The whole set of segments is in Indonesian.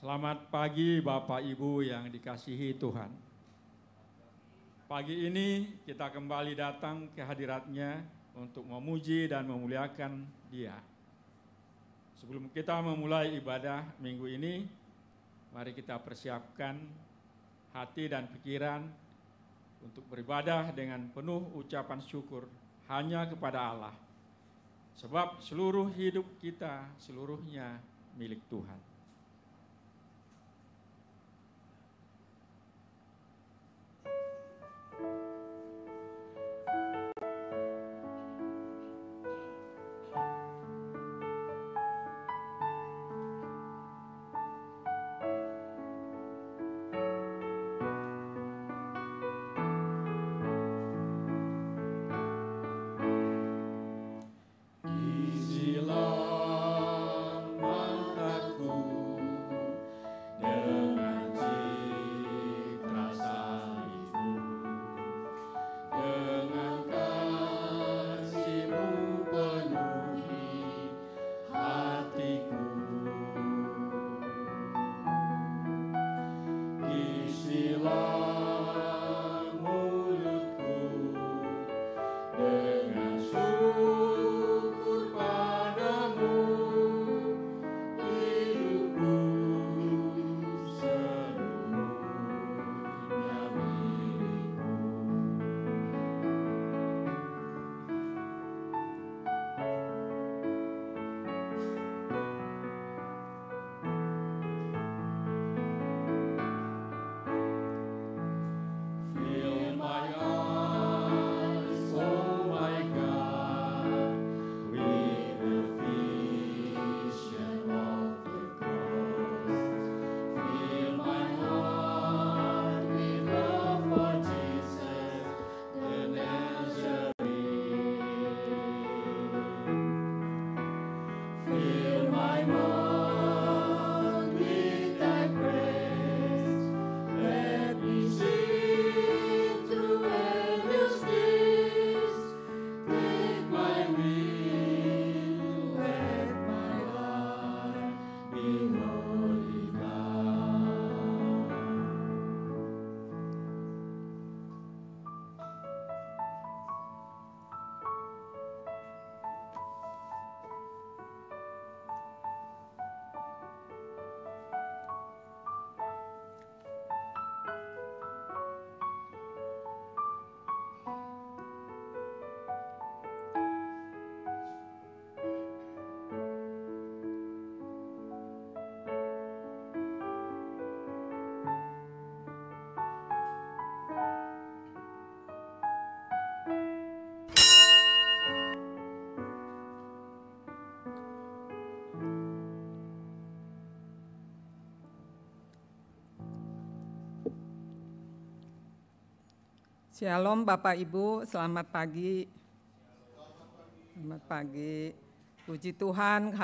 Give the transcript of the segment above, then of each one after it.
Selamat pagi Bapak Ibu yang dikasihi Tuhan. Pagi ini kita kembali datang ke hadirat-Nya untuk memuji dan memuliakan Dia. Sebelum kita memulai ibadah minggu ini, mari kita persiapkan hati dan pikiran untuk beribadah dengan penuh ucapan syukur hanya kepada Allah. Sebab seluruh hidup kita seluruhnya milik Tuhan. Shalom Bapak Ibu, selamat pagi. Selamat pagi. Puji Tuhan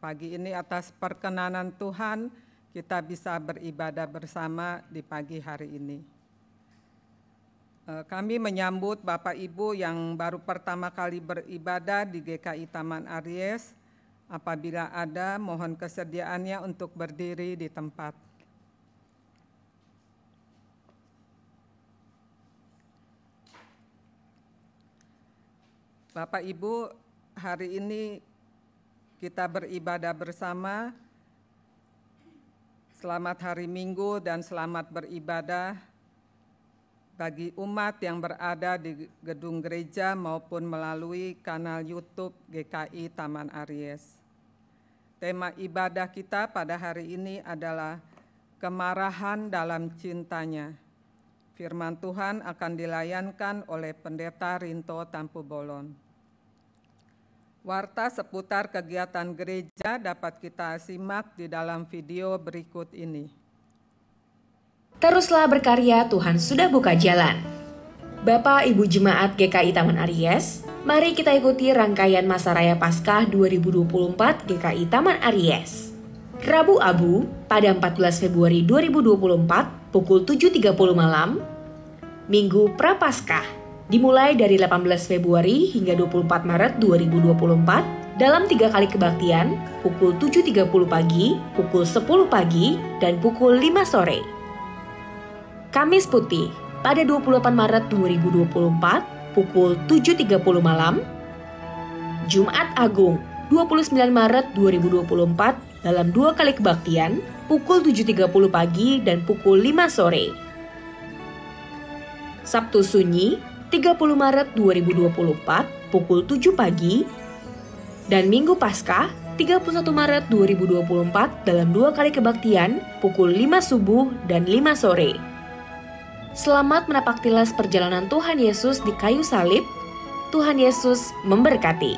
pagi ini atas perkenanan Tuhan kita bisa beribadah bersama di pagi hari ini. Kami menyambut Bapak Ibu yang baru pertama kali beribadah di GKI Taman Aries. Apabila ada, mohon kesediaannya untuk berdiri di tempat. Bapak Ibu, hari ini kita beribadah bersama. Selamat hari Minggu dan selamat beribadah bagi umat yang berada di gedung gereja maupun melalui kanal YouTube GKI Taman Aries. Tema ibadah kita pada hari ini adalah kemarahan dalam cintanya. Firman Tuhan akan dilayankan oleh Pendeta Rinto Tampu Bolon. Warta seputar kegiatan gereja dapat kita simak di dalam video berikut ini. Teruslah berkarya, Tuhan sudah buka jalan. Bapak Ibu Jemaat GKI Taman Aries, mari kita ikuti rangkaian Masa Raya Paskah 2024 GKI Taman Aries. Rabu Abu pada 14 Februari 2024 pukul 7.30 malam. Minggu Prapaskah dimulai dari 18 Februari hingga 24 Maret 2024 dalam 3 kali kebaktian, pukul 7.30 pagi, pukul 10 pagi, dan pukul 5 sore. Kamis Putih, pada 28 Maret 2024, pukul 7.30 malam. Jumat Agung, 29 Maret 2024, dalam 2 kali kebaktian, pukul 7.30 pagi dan pukul 5 sore. Sabtu Sunyi, 30 Maret 2024, pukul 7 pagi, dan Minggu Paskah, 31 Maret 2024, dalam 2 kali kebaktian, pukul 5 subuh dan 5 sore. Selamat menapak tilas perjalanan Tuhan Yesus di kayu salib. Tuhan Yesus memberkati.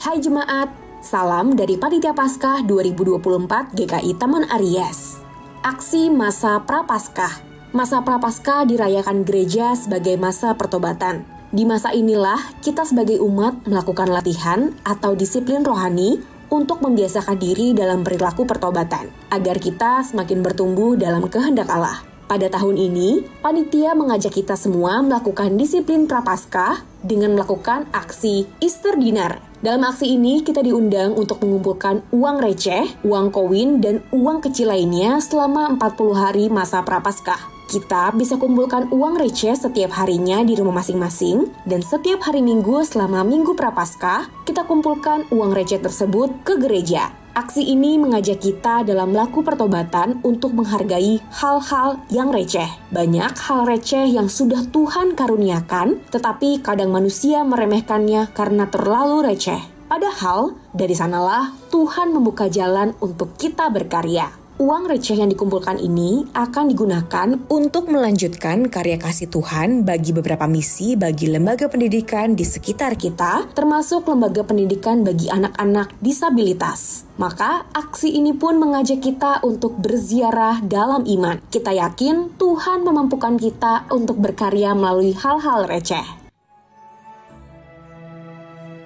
Hai jemaat, salam dari Panitia Paskah 2024 GKI Taman Aries. Aksi masa Prapaskah. Masa Prapaskah dirayakan gereja sebagai masa pertobatan. Di masa inilah kita sebagai umat melakukan latihan atau disiplin rohani untuk membiasakan diri dalam perilaku pertobatan, agar kita semakin bertumbuh dalam kehendak Allah. Pada tahun ini, panitia mengajak kita semua melakukan disiplin Prapaskah dengan melakukan aksi Easter Dinner. Dalam aksi ini, kita diundang untuk mengumpulkan uang receh, uang koin, dan uang kecil lainnya selama 40 hari masa Prapaskah. Kita bisa kumpulkan uang receh setiap harinya di rumah masing-masing, dan setiap hari Minggu selama Minggu Prapaskah, kita kumpulkan uang receh tersebut ke gereja. Aksi ini mengajak kita dalam laku pertobatan untuk menghargai hal-hal yang receh. Banyak hal receh yang sudah Tuhan karuniakan, tetapi kadang manusia meremehkannya karena terlalu receh. Padahal, dari sanalah Tuhan membuka jalan untuk kita berkarya. Uang receh yang dikumpulkan ini akan digunakan untuk melanjutkan karya kasih Tuhan bagi beberapa misi bagi lembaga pendidikan di sekitar kita, termasuk lembaga pendidikan bagi anak-anak disabilitas. Maka aksi ini pun mengajak kita untuk berziarah dalam iman. Kita yakin Tuhan memampukan kita untuk berkarya melalui hal-hal receh.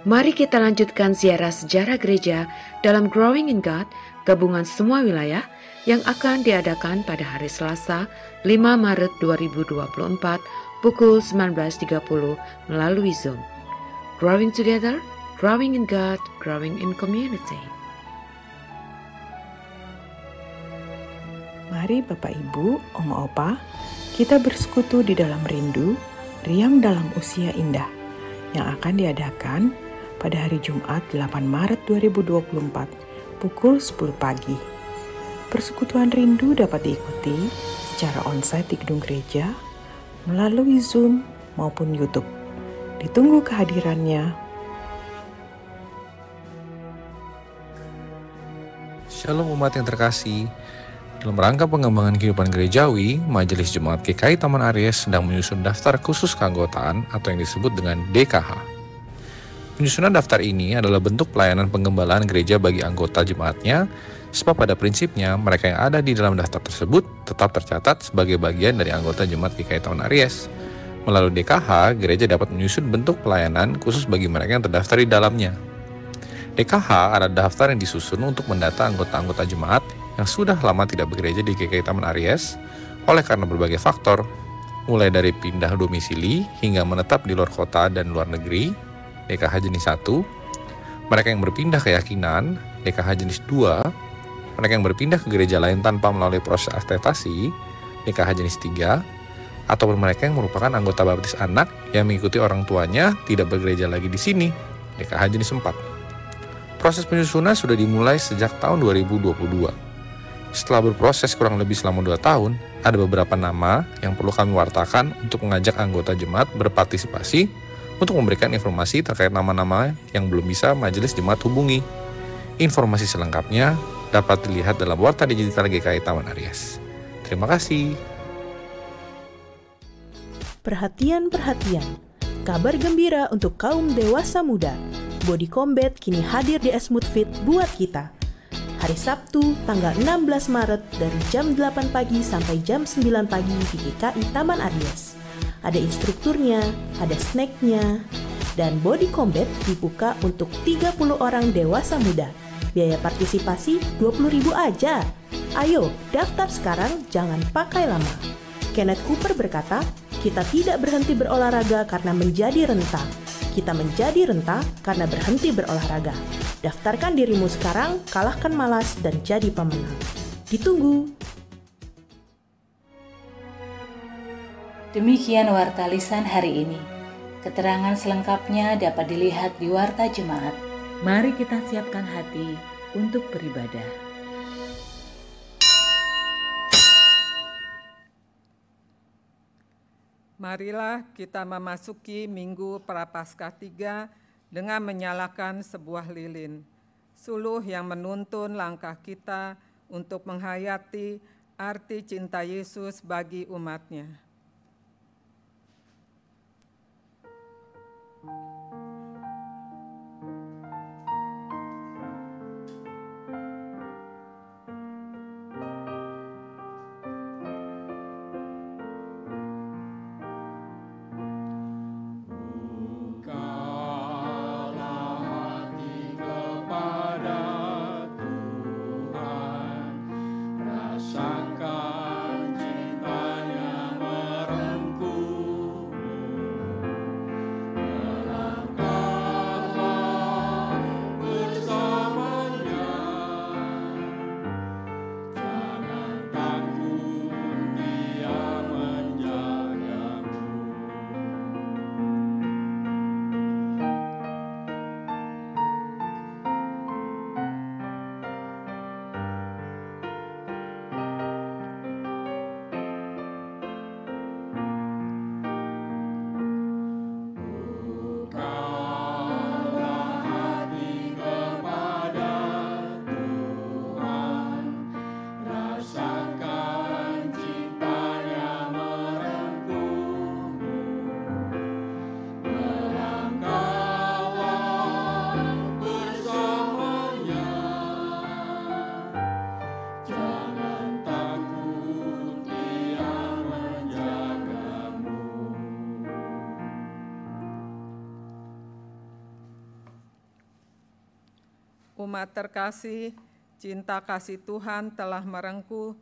Mari kita lanjutkan ziarah sejarah gereja dalam Growing in God, gabungan semua wilayah yang akan diadakan pada hari Selasa 5 Maret 2024 pukul 19.30 melalui Zoom. Growing together, growing in God, growing in community. Mari Bapak Ibu, Oma Opa, kita bersekutu di dalam rindu, riang dalam usia indah yang akan diadakan pada hari Jumat 8 Maret 2024 pukul 10 pagi. Persekutuan rindu dapat diikuti secara onsite di gedung gereja, melalui Zoom maupun YouTube. Ditunggu kehadirannya. Shalom umat yang terkasih. Dalam rangka pengembangan kehidupan gerejawi, Majelis Jemaat GKI Taman Aries sedang menyusun daftar khusus keanggotaan atau yang disebut dengan DKH. Penyusunan daftar ini adalah bentuk pelayanan penggembalaan gereja bagi anggota jemaatnya, sebab pada prinsipnya mereka yang ada di dalam daftar tersebut tetap tercatat sebagai bagian dari anggota jemaat GKI Taman Aries. Melalui DKH, gereja dapat menyusun bentuk pelayanan khusus bagi mereka yang terdaftar di dalamnya. DKH adalah daftar yang disusun untuk mendata anggota-anggota jemaat yang sudah lama tidak begereja di GKI Taman Aries oleh karena berbagai faktor, mulai dari pindah domisili hingga menetap di luar kota dan luar negeri, DKH jenis 1, mereka yang berpindah keyakinan, DKH jenis 2, mereka yang berpindah ke gereja lain tanpa melalui proses akreditasi, DKH jenis 3, ataupun mereka yang merupakan anggota baptis anak yang mengikuti orang tuanya tidak bergereja lagi di sini, DKH jenis 4. Proses penyusunan sudah dimulai sejak tahun 2022. Setelah berproses kurang lebih selama 2 tahun, ada beberapa nama yang perlu kami wartakan untuk mengajak anggota jemaat berpartisipasi untuk memberikan informasi terkait nama-nama yang belum bisa majelis jemaat hubungi. Informasi selengkapnya dapat dilihat dalam warta digital GKI Taman Aries. Terima kasih. Perhatian, kabar gembira untuk kaum dewasa muda. Body Combat kini hadir di Esmood Fit buat kita. Hari Sabtu, tanggal 16 Maret dari jam 8 pagi sampai jam 9 pagi di GKI Taman Aries. Ada instrukturnya, ada snacknya, dan Body Combat dibuka untuk 30 orang dewasa muda. Biaya partisipasi 20.000 aja. Ayo, daftar sekarang, jangan pakai lama. Kenneth Cooper berkata, kita tidak berhenti berolahraga karena menjadi renta. kita menjadi renta karena berhenti berolahraga. Daftarkan dirimu sekarang, kalahkan malas dan jadi pemenang. Ditunggu! Demikian Warta Lisan hari ini. Keterangan selengkapnya dapat dilihat di Warta Jemaat. Mari kita siapkan hati untuk beribadah. Marilah kita memasuki Minggu Prapaskah 3 dengan menyalakan sebuah lilin, suluh yang menuntun langkah kita untuk menghayati arti cinta Yesus bagi umat-Nya. Umat terkasih, cinta kasih Tuhan telah merengkuh,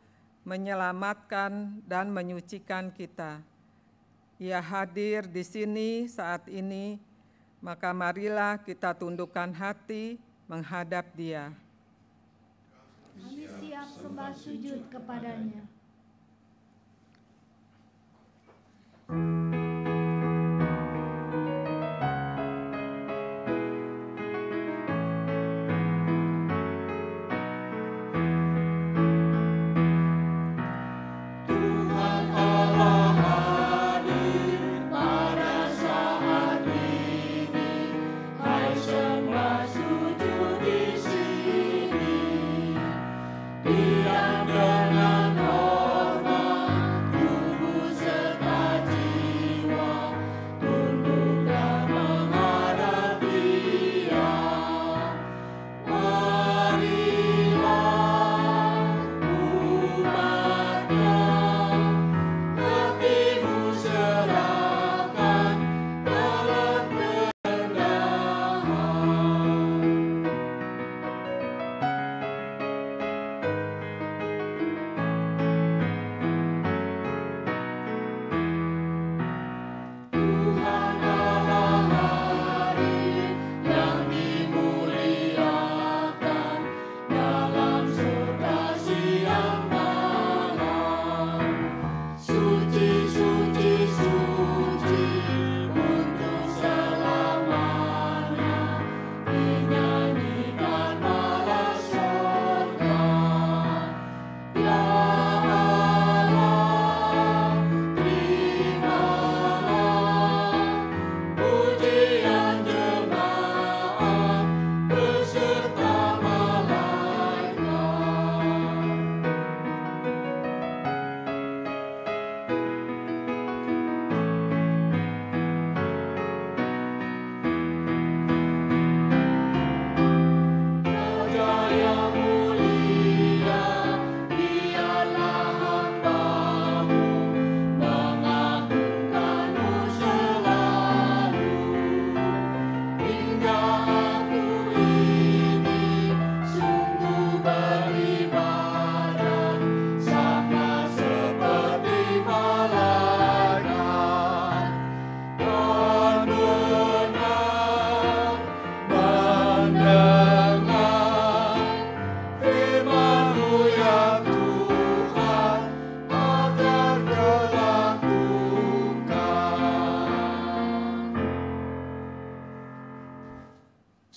menyelamatkan, dan menyucikan kita. Ia hadir di sini saat ini, maka marilah kita tundukkan hati menghadap Dia. Kami siap sembah sujud kepadanya. Diam dengan hormat, tubuh serta jiwa.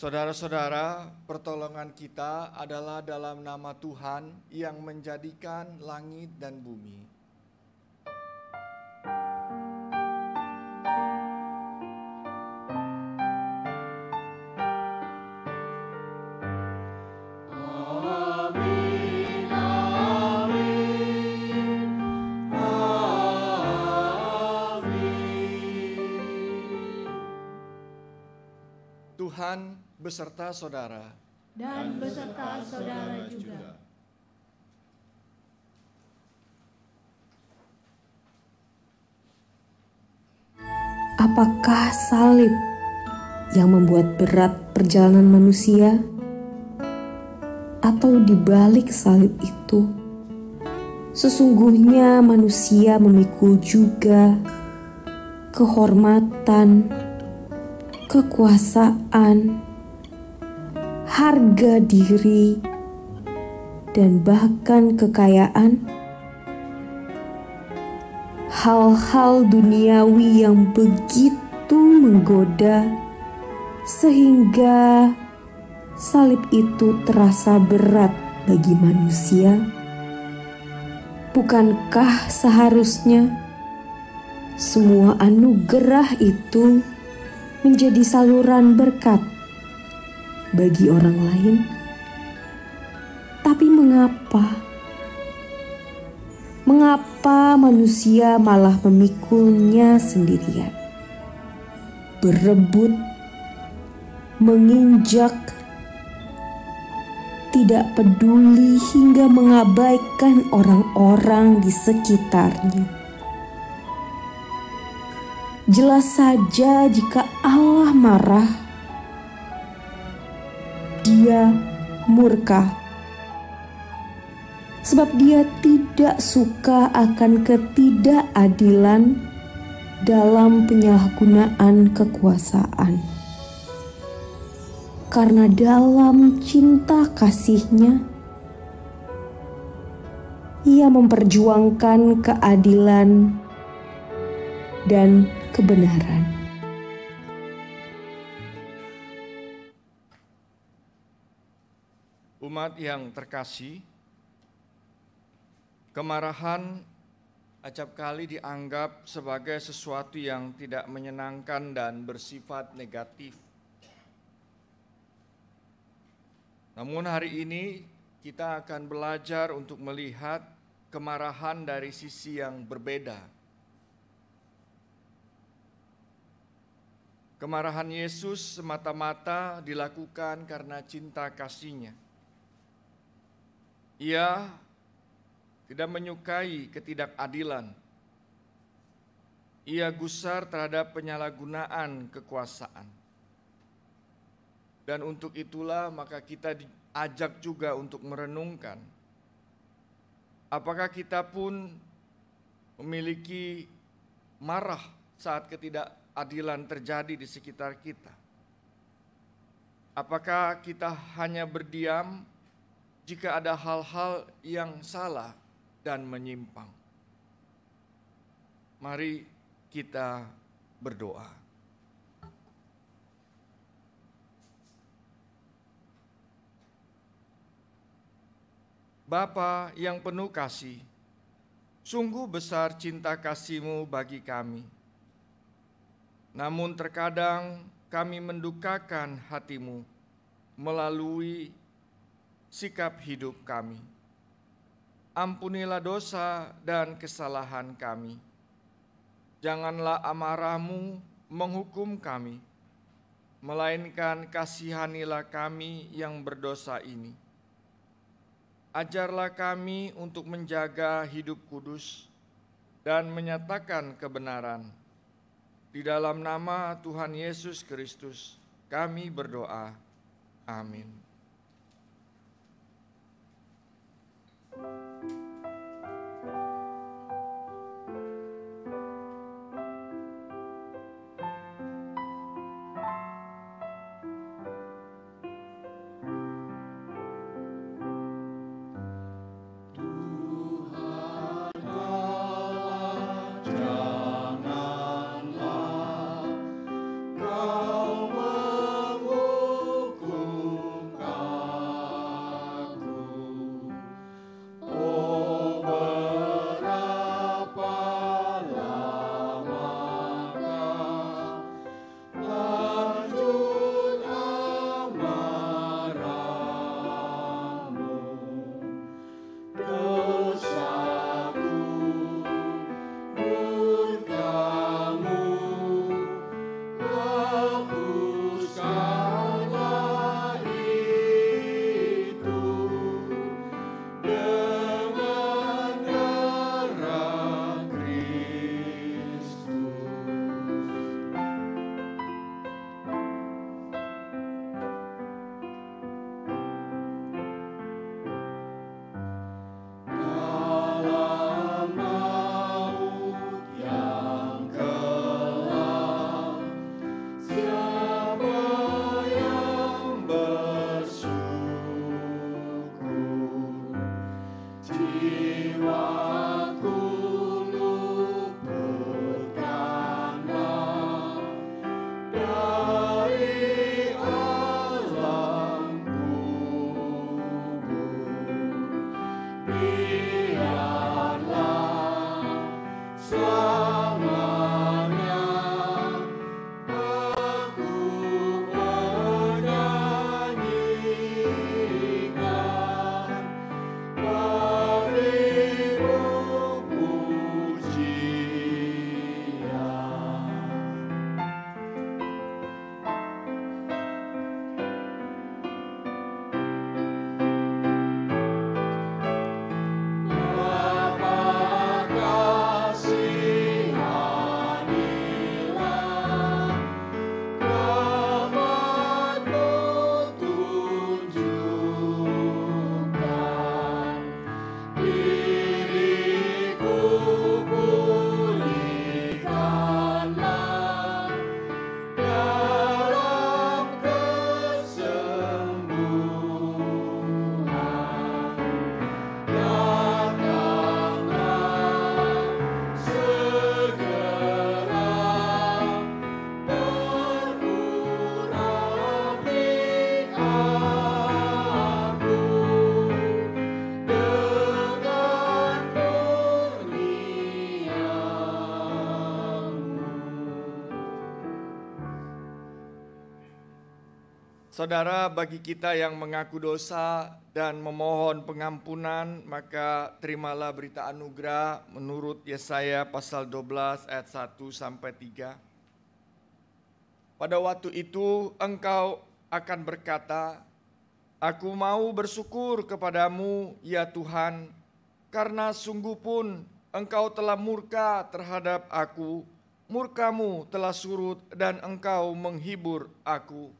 Saudara-saudara, pertolongan kita adalah dalam nama Tuhan yang menjadikan langit dan bumi. Tuhan beserta saudara. Dan beserta saudara juga. Apakah salib yang membuat berat perjalanan manusia? Atau di balik salib itu, sesungguhnya manusia memikul juga kehormatan, kekuasaan, harga diri, dan bahkan kekayaan. Hal-hal duniawi yang begitu menggoda sehingga salib itu terasa berat bagi manusia. Bukankah seharusnya semua anugerah itu menjadi saluran berkat bagi orang lain? Tapi mengapa manusia malah memikulnya sendirian? Berebut, menginjak, tidak peduli hingga mengabaikan orang-orang di sekitarnya. Jelas saja jika Allah marah, Dia murka. Sebab Dia tidak suka akan ketidakadilan dalam penyalahgunaan kekuasaan. Karena dalam cinta kasih-Nya, Ia memperjuangkan keadilan dan kebenaran. Umat yang terkasih, kemarahan acap kali dianggap sebagai sesuatu yang tidak menyenangkan dan bersifat negatif. Namun hari ini kita akan belajar untuk melihat kemarahan dari sisi yang berbeda. Kemarahan Yesus semata-mata dilakukan karena cinta kasih-Nya. Ia tidak menyukai ketidakadilan. Ia gusar terhadap penyalahgunaan kekuasaan. Dan untuk itulah maka kita diajak juga untuk merenungkan. Apakah kita pun memiliki marah saat ketidakadilan terjadi di sekitar kita? Apakah kita hanya berdiam jika ada hal-hal yang salah dan menyimpang? Mari kita berdoa. Bapa yang penuh kasih, sungguh besar cinta kasih-Mu bagi kami. Namun terkadang kami mendukakan hati-Mu melalui sikap hidup kami. Ampunilah dosa dan kesalahan kami. Janganlah amarah-Mu menghukum kami, melainkan kasihanilah kami yang berdosa ini. Ajarlah kami untuk menjaga hidup kudus dan menyatakan kebenaran. Di dalam nama Tuhan Yesus Kristus kami berdoa. Amin. Kau menghukum Saudara, bagi kita yang mengaku dosa dan memohon pengampunan, maka terimalah berita anugerah menurut Yesaya pasal 12 ayat 1 sampai 3. Pada waktu itu engkau akan berkata, "Aku mau bersyukur kepadamu, ya Tuhan, karena sungguh pun engkau telah murka terhadap aku, murkamu telah surut dan engkau menghibur aku.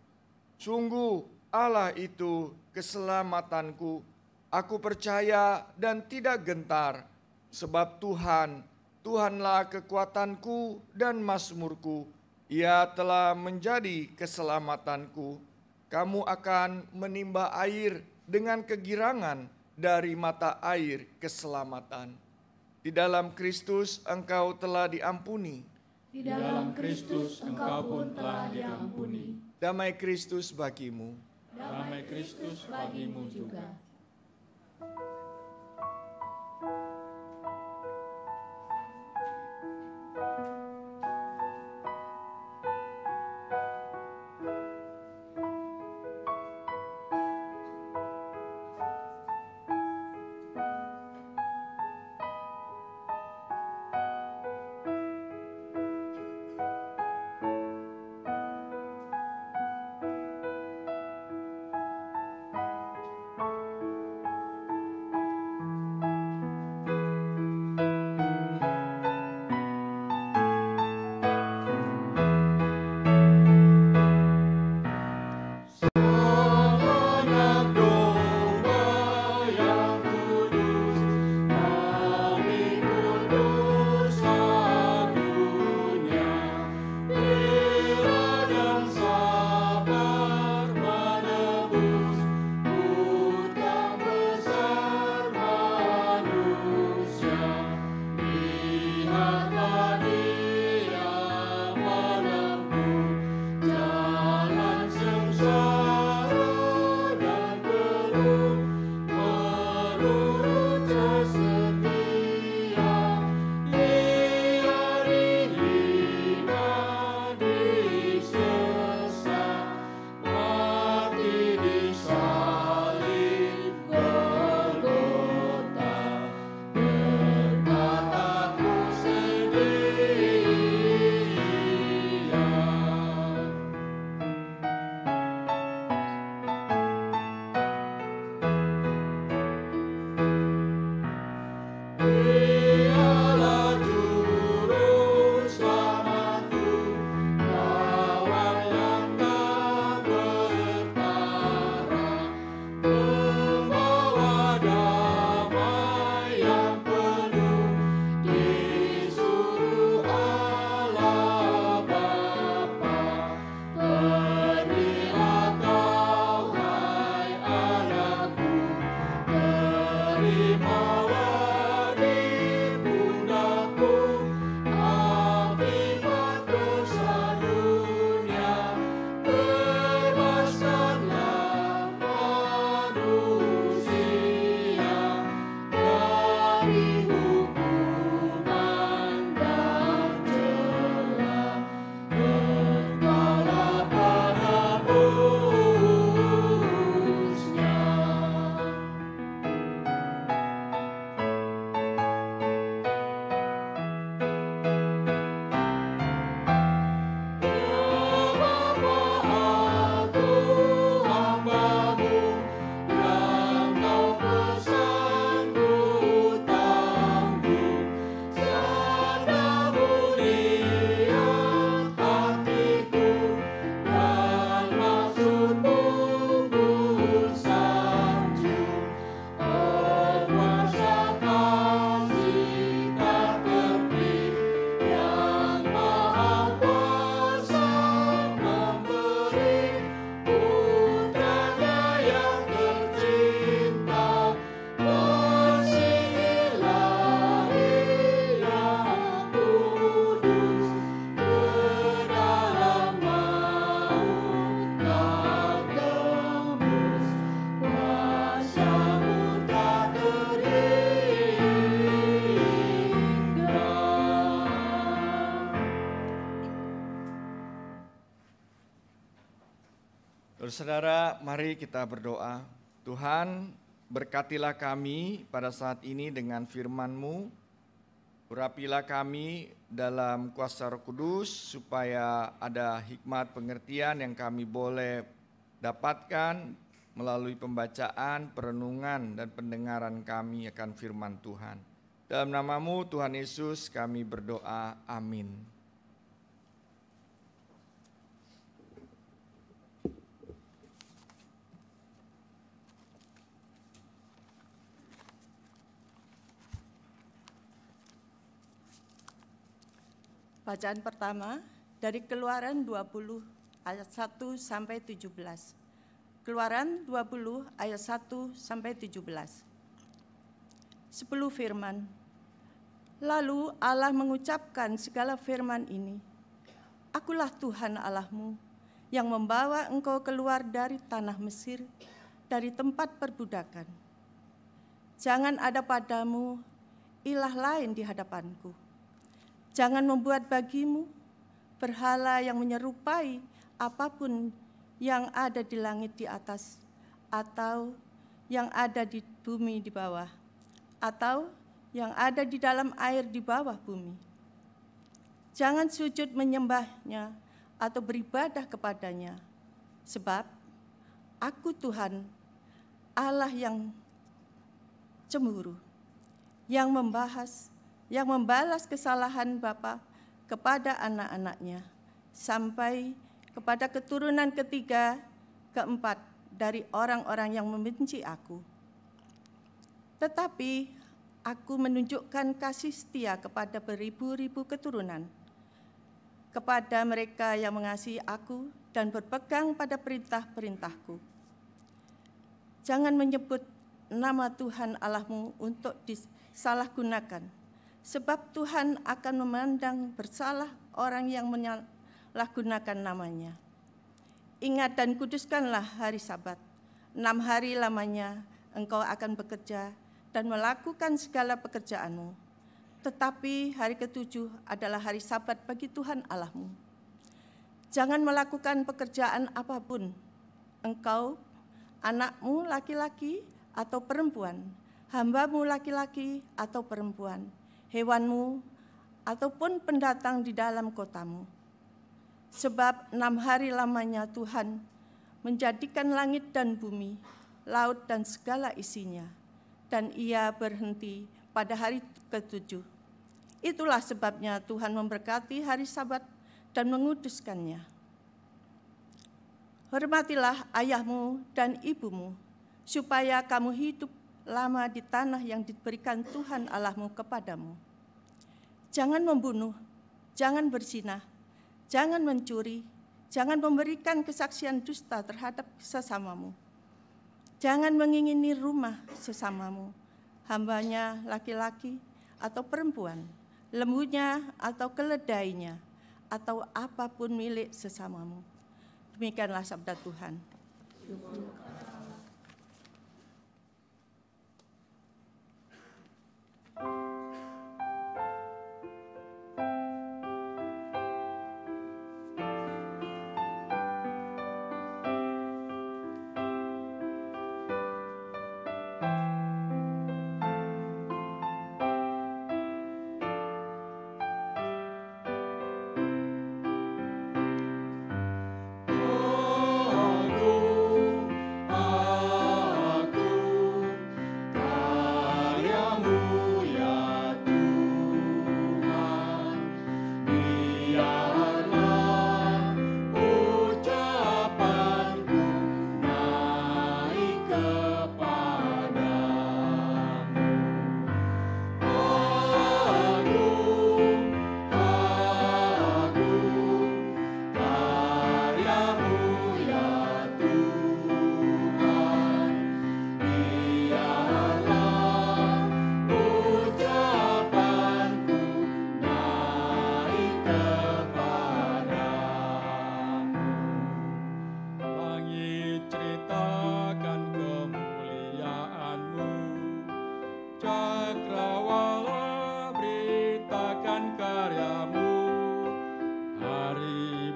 Sungguh Allah itu keselamatanku, aku percaya dan tidak gentar, sebab Tuhanlah kekuatanku dan mazmurku, Ia telah menjadi keselamatanku. Kamu akan menimba air dengan kegirangan dari mata air keselamatan. Di dalam Kristus engkau telah diampuni. Di dalam Kristus engkau pun telah diampuni. Damai Kristus bagimu. Damai Kristus bagimu juga. Saudara, mari kita berdoa. Tuhan, berkatilah kami pada saat ini dengan firman-Mu. Urapilah kami dalam kuasa Roh Kudus supaya ada hikmat pengertian yang kami boleh dapatkan melalui pembacaan, perenungan, dan pendengaran kami akan firman Tuhan. Dalam nama-Mu Tuhan Yesus kami berdoa, amin. Bacaan pertama dari Keluaran 20 ayat 1 sampai 17. Keluaran 20 ayat 1 sampai 17. 10 firman. Lalu Allah mengucapkan segala firman ini. Akulah Tuhan Allahmu yang membawa engkau keluar dari tanah Mesir, dari tempat perbudakan. Jangan ada padamu ilah lain di hadapanku. Jangan membuat bagimu berhala yang menyerupai apapun yang ada di langit di atas, atau yang ada di bumi di bawah, atau yang ada di dalam air di bawah bumi. Jangan sujud menyembahnya atau beribadah kepadanya, sebab Aku Tuhan, Allah yang cemburu, yang membalas kesalahan bapa kepada anak-anaknya, sampai kepada keturunan ketiga, keempat dari orang-orang yang membenci Aku. Tetapi Aku menunjukkan kasih setia kepada beribu-ribu keturunan, kepada mereka yang mengasihi Aku dan berpegang pada perintah-perintah-Ku. Jangan menyebut nama Tuhan Allahmu untuk disalahgunakan, sebab Tuhan akan memandang bersalah orang yang menyalahgunakan namanya. Ingat dan kuduskanlah hari Sabat. 6 hari lamanya engkau akan bekerja dan melakukan segala pekerjaanmu. Tetapi hari ke-7 adalah hari Sabat bagi Tuhan Allahmu. Jangan melakukan pekerjaan apapun, engkau, anakmu laki-laki atau perempuan, hambamu laki-laki atau perempuan, hewanmu, ataupun pendatang di dalam kotamu. Sebab 6 hari lamanya Tuhan menjadikan langit dan bumi, laut dan segala isinya, dan Ia berhenti pada hari ke-7. Itulah sebabnya Tuhan memberkati hari Sabat dan menguduskannya. Hormatilah ayahmu dan ibumu, supaya kamu hidup lama di tanah yang diberikan Tuhan Allahmu kepadamu. Jangan membunuh, jangan berzina, jangan mencuri, jangan memberikan kesaksian dusta terhadap sesamamu. Jangan mengingini rumah sesamamu, hambanya laki-laki atau perempuan, lembunya atau keledainya, atau apapun milik sesamamu. Demikianlah sabda Tuhan.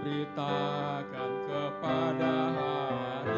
Beritakan kepada hari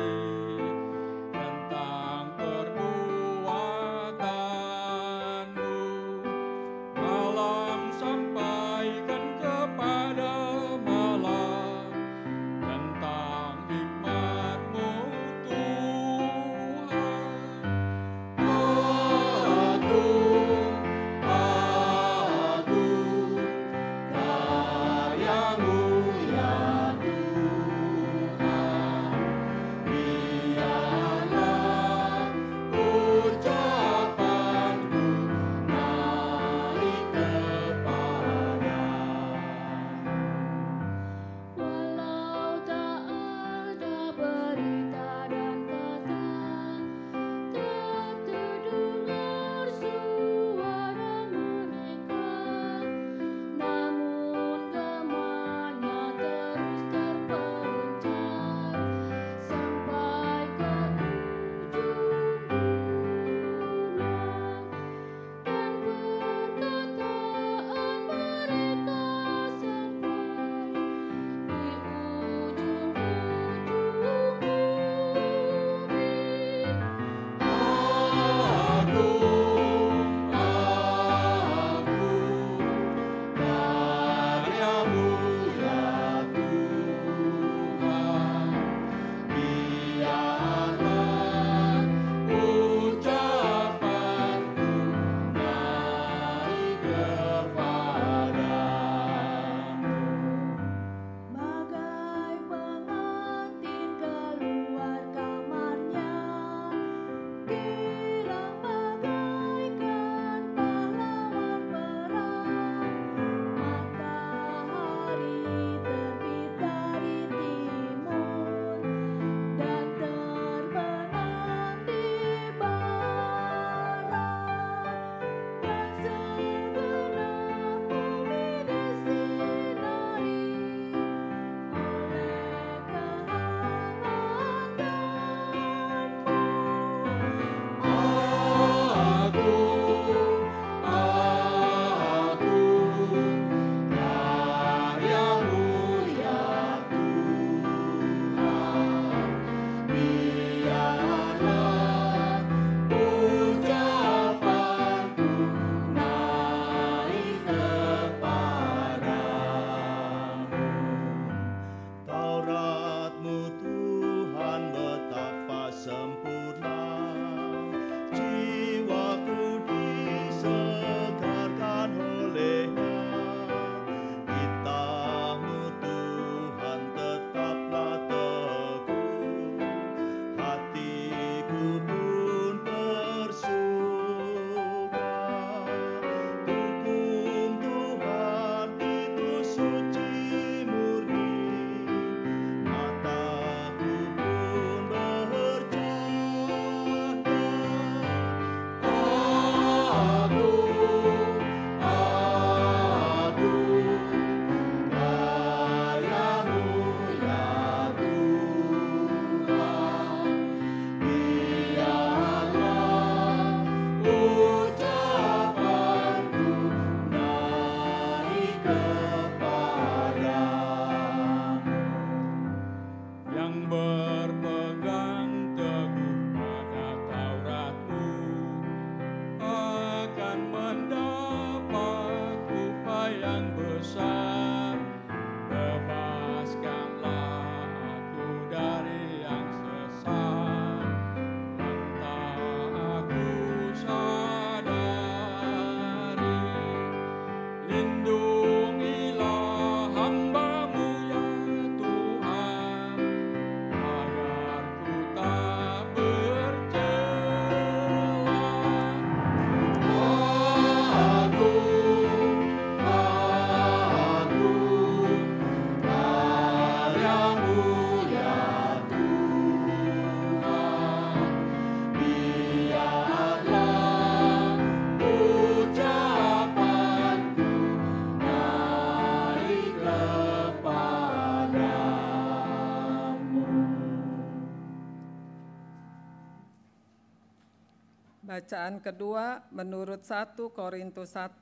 Bacaan kedua menurut 1 Korintus 1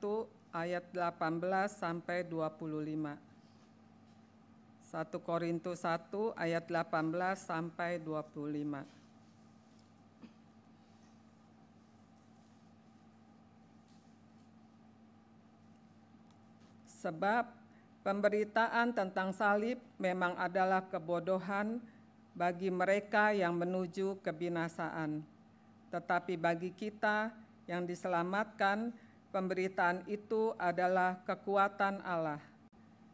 ayat 18 sampai 25. 1 Korintus 1 ayat 18 sampai 25. Sebab pemberitaan tentang salib memang adalah kebodohan bagi mereka yang menuju kebinasaan. Tetapi bagi kita yang diselamatkan, pemberitaan itu adalah kekuatan Allah.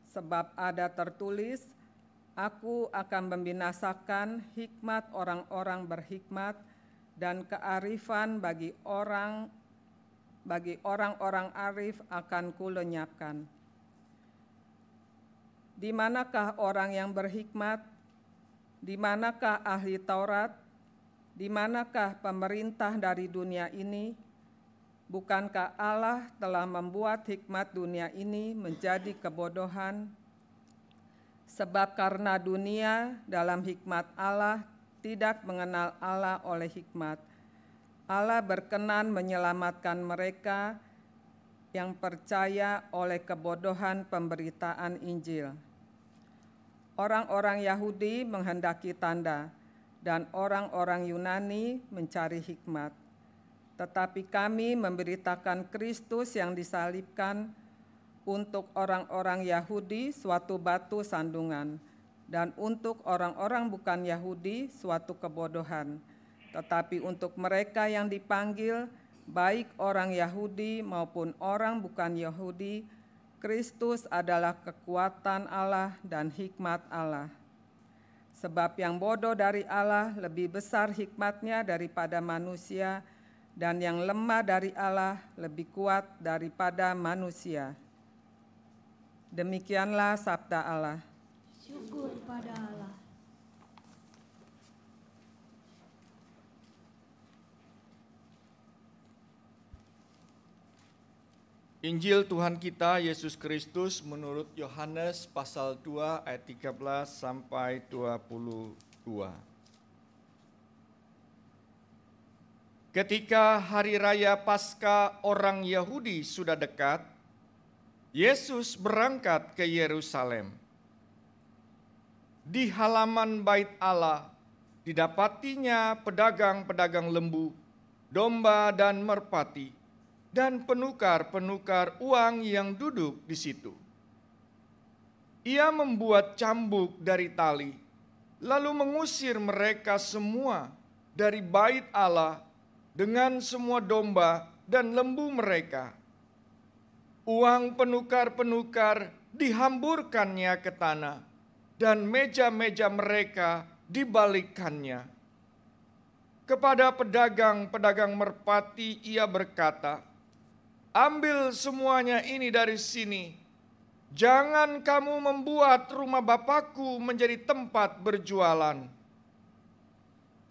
Sebab ada tertulis, "Aku akan membinasakan hikmat orang-orang berhikmat dan kearifan bagi orang-orang arif akan kulenyapkan." Di manakah orang yang berhikmat? Di manakah ahli Taurat? Di manakah pemerintah dari dunia ini? Bukankah Allah telah membuat hikmat dunia ini menjadi kebodohan? Sebab karena dunia dalam hikmat Allah tidak mengenal Allah oleh hikmat, Allah berkenan menyelamatkan mereka yang percaya oleh kebodohan pemberitaan Injil. Orang-orang Yahudi menghendaki tanda, dan orang-orang Yunani mencari hikmat. Tetapi kami memberitakan Kristus yang disalibkan, untuk orang-orang Yahudi suatu batu sandungan, dan untuk orang-orang bukan Yahudi suatu kebodohan. Tetapi untuk mereka yang dipanggil, baik orang Yahudi maupun orang bukan Yahudi, Kristus adalah kekuatan Allah dan hikmat Allah. Sebab yang bodoh dari Allah lebih besar hikmatnya daripada manusia, dan yang lemah dari Allah lebih kuat daripada manusia. Demikianlah sabda Allah. Syukur pada Allah. Injil Tuhan kita Yesus Kristus menurut Yohanes pasal 2 ayat 13 sampai 22. Ketika hari raya Paskah orang Yahudi sudah dekat, Yesus berangkat ke Yerusalem. Di halaman bait Allah didapatinya pedagang-pedagang lembu, domba dan merpati, dan penukar-penukar uang yang duduk di situ. Ia membuat cambuk dari tali, lalu mengusir mereka semua dari bait Allah dengan semua domba dan lembu mereka. Uang penukar-penukar dihamburkannya ke tanah, dan meja-meja mereka dibalikkannya. Kepada pedagang-pedagang merpati ia berkata, "Ambil semuanya ini dari sini. Jangan kamu membuat rumah Bapakku menjadi tempat berjualan."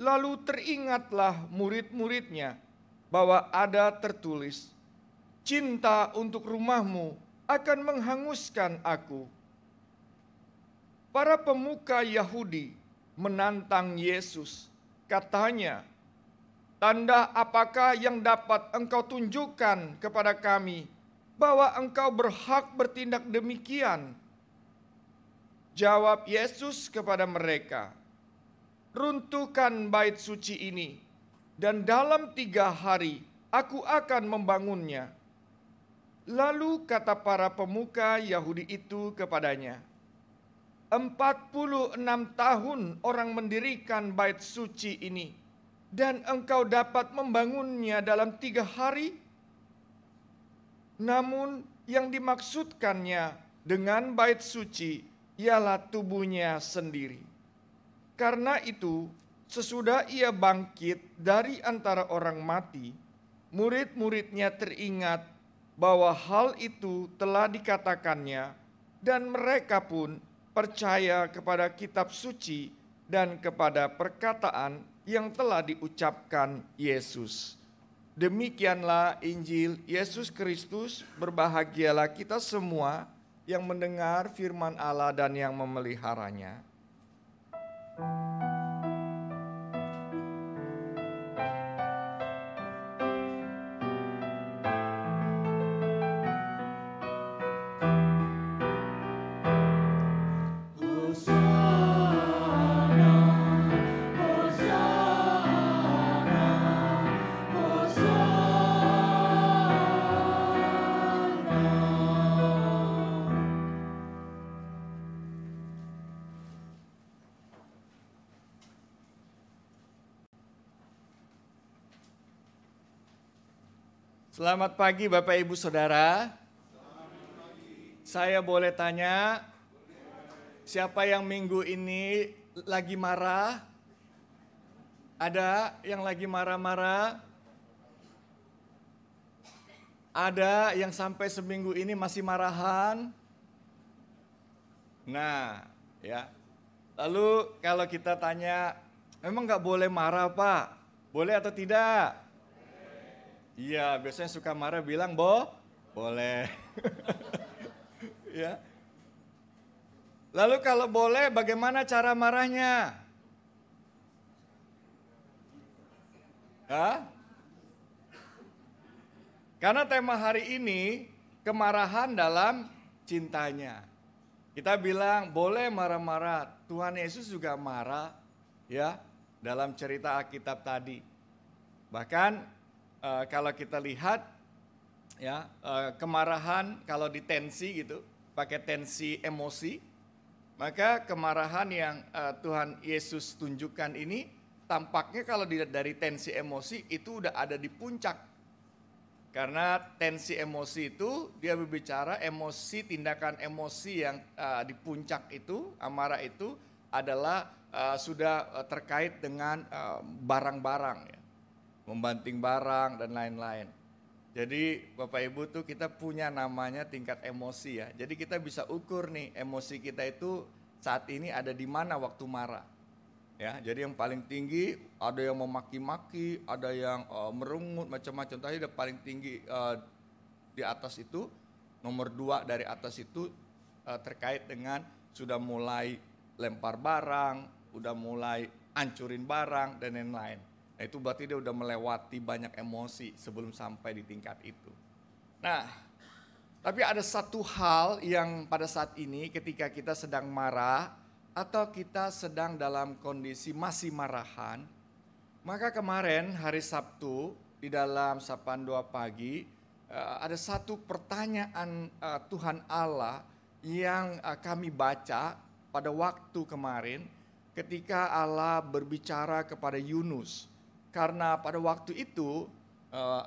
Lalu teringatlah murid-muridnya bahwa ada tertulis, "Cinta untuk rumahmu akan menghanguskan aku." Para pemuka Yahudi menantang Yesus. Katanya, "Tanda apakah yang dapat engkau tunjukkan kepada kami bahwa engkau berhak bertindak demikian?" Jawab Yesus kepada mereka, "Runtuhkan bait suci ini, dan dalam 3 hari aku akan membangunnya." Lalu kata para pemuka Yahudi itu kepadanya, 46 tahun orang mendirikan bait suci ini, dan engkau dapat membangunnya dalam 3 hari? Namun yang dimaksudkannya dengan bait suci ialah tubuhnya sendiri. Karena itu, sesudah ia bangkit dari antara orang mati, murid-muridnya teringat bahwa hal itu telah dikatakannya, dan mereka pun percaya kepada kitab suci dan kepada perkataan yang telah diucapkan Yesus. Demikianlah Injil Yesus Kristus. Berbahagialah kita semua yang mendengar firman Allah dan yang memeliharanya. Selamat pagi Bapak Ibu Saudara. Saya boleh tanya, siapa yang minggu ini lagi marah? Ada yang lagi marah-marah? Ada yang sampai seminggu ini masih marahan? Nah, ya. Lalu kalau kita tanya, memang nggak boleh marah Pak? Boleh atau tidak? Iya, biasanya suka marah bilang, boleh. Ya. Lalu kalau boleh, bagaimana cara marahnya? Hah? Karena tema hari ini kemarahan dalam cintanya. Kita bilang boleh marah-marah. Tuhan Yesus juga marah ya dalam cerita Alkitab tadi. Bahkan kalau kita lihat ya kemarahan kalau ditensi gitu, pakai tensi emosi, maka kemarahan yang Tuhan Yesus tunjukkan ini tampaknya kalau dilihat dari tensi emosi itu udah ada di puncak. Karena tensi emosi itu dia berbicara emosi, tindakan emosi yang di puncak itu, amarah itu adalah sudah terkait dengan barang-barang ya. Membanting barang dan lain-lain. Jadi Bapak Ibu tuh kita punya namanya tingkat emosi ya. Jadi kita bisa ukur nih emosi kita itu saat ini ada di mana waktu marah. Ya, jadi yang paling tinggi ada yang memaki-maki, ada yang merungut macam-macam. Tadi udah paling tinggi di atas itu, nomor 2 dari atas itu terkait dengan sudah mulai lempar barang, udah mulai hancurin barang dan lain-lain. Nah itu berarti dia udah melewati banyak emosi sebelum sampai di tingkat itu. Nah, tapi ada satu hal yang pada saat ini ketika kita sedang marah, atau kita sedang dalam kondisi masih marahan, maka kemarin hari Sabtu di dalam sapaan doa pagi ada satu pertanyaan Tuhan Allah yang kami baca pada waktu kemarin ketika Allah berbicara kepada Yunus. Karena pada waktu itu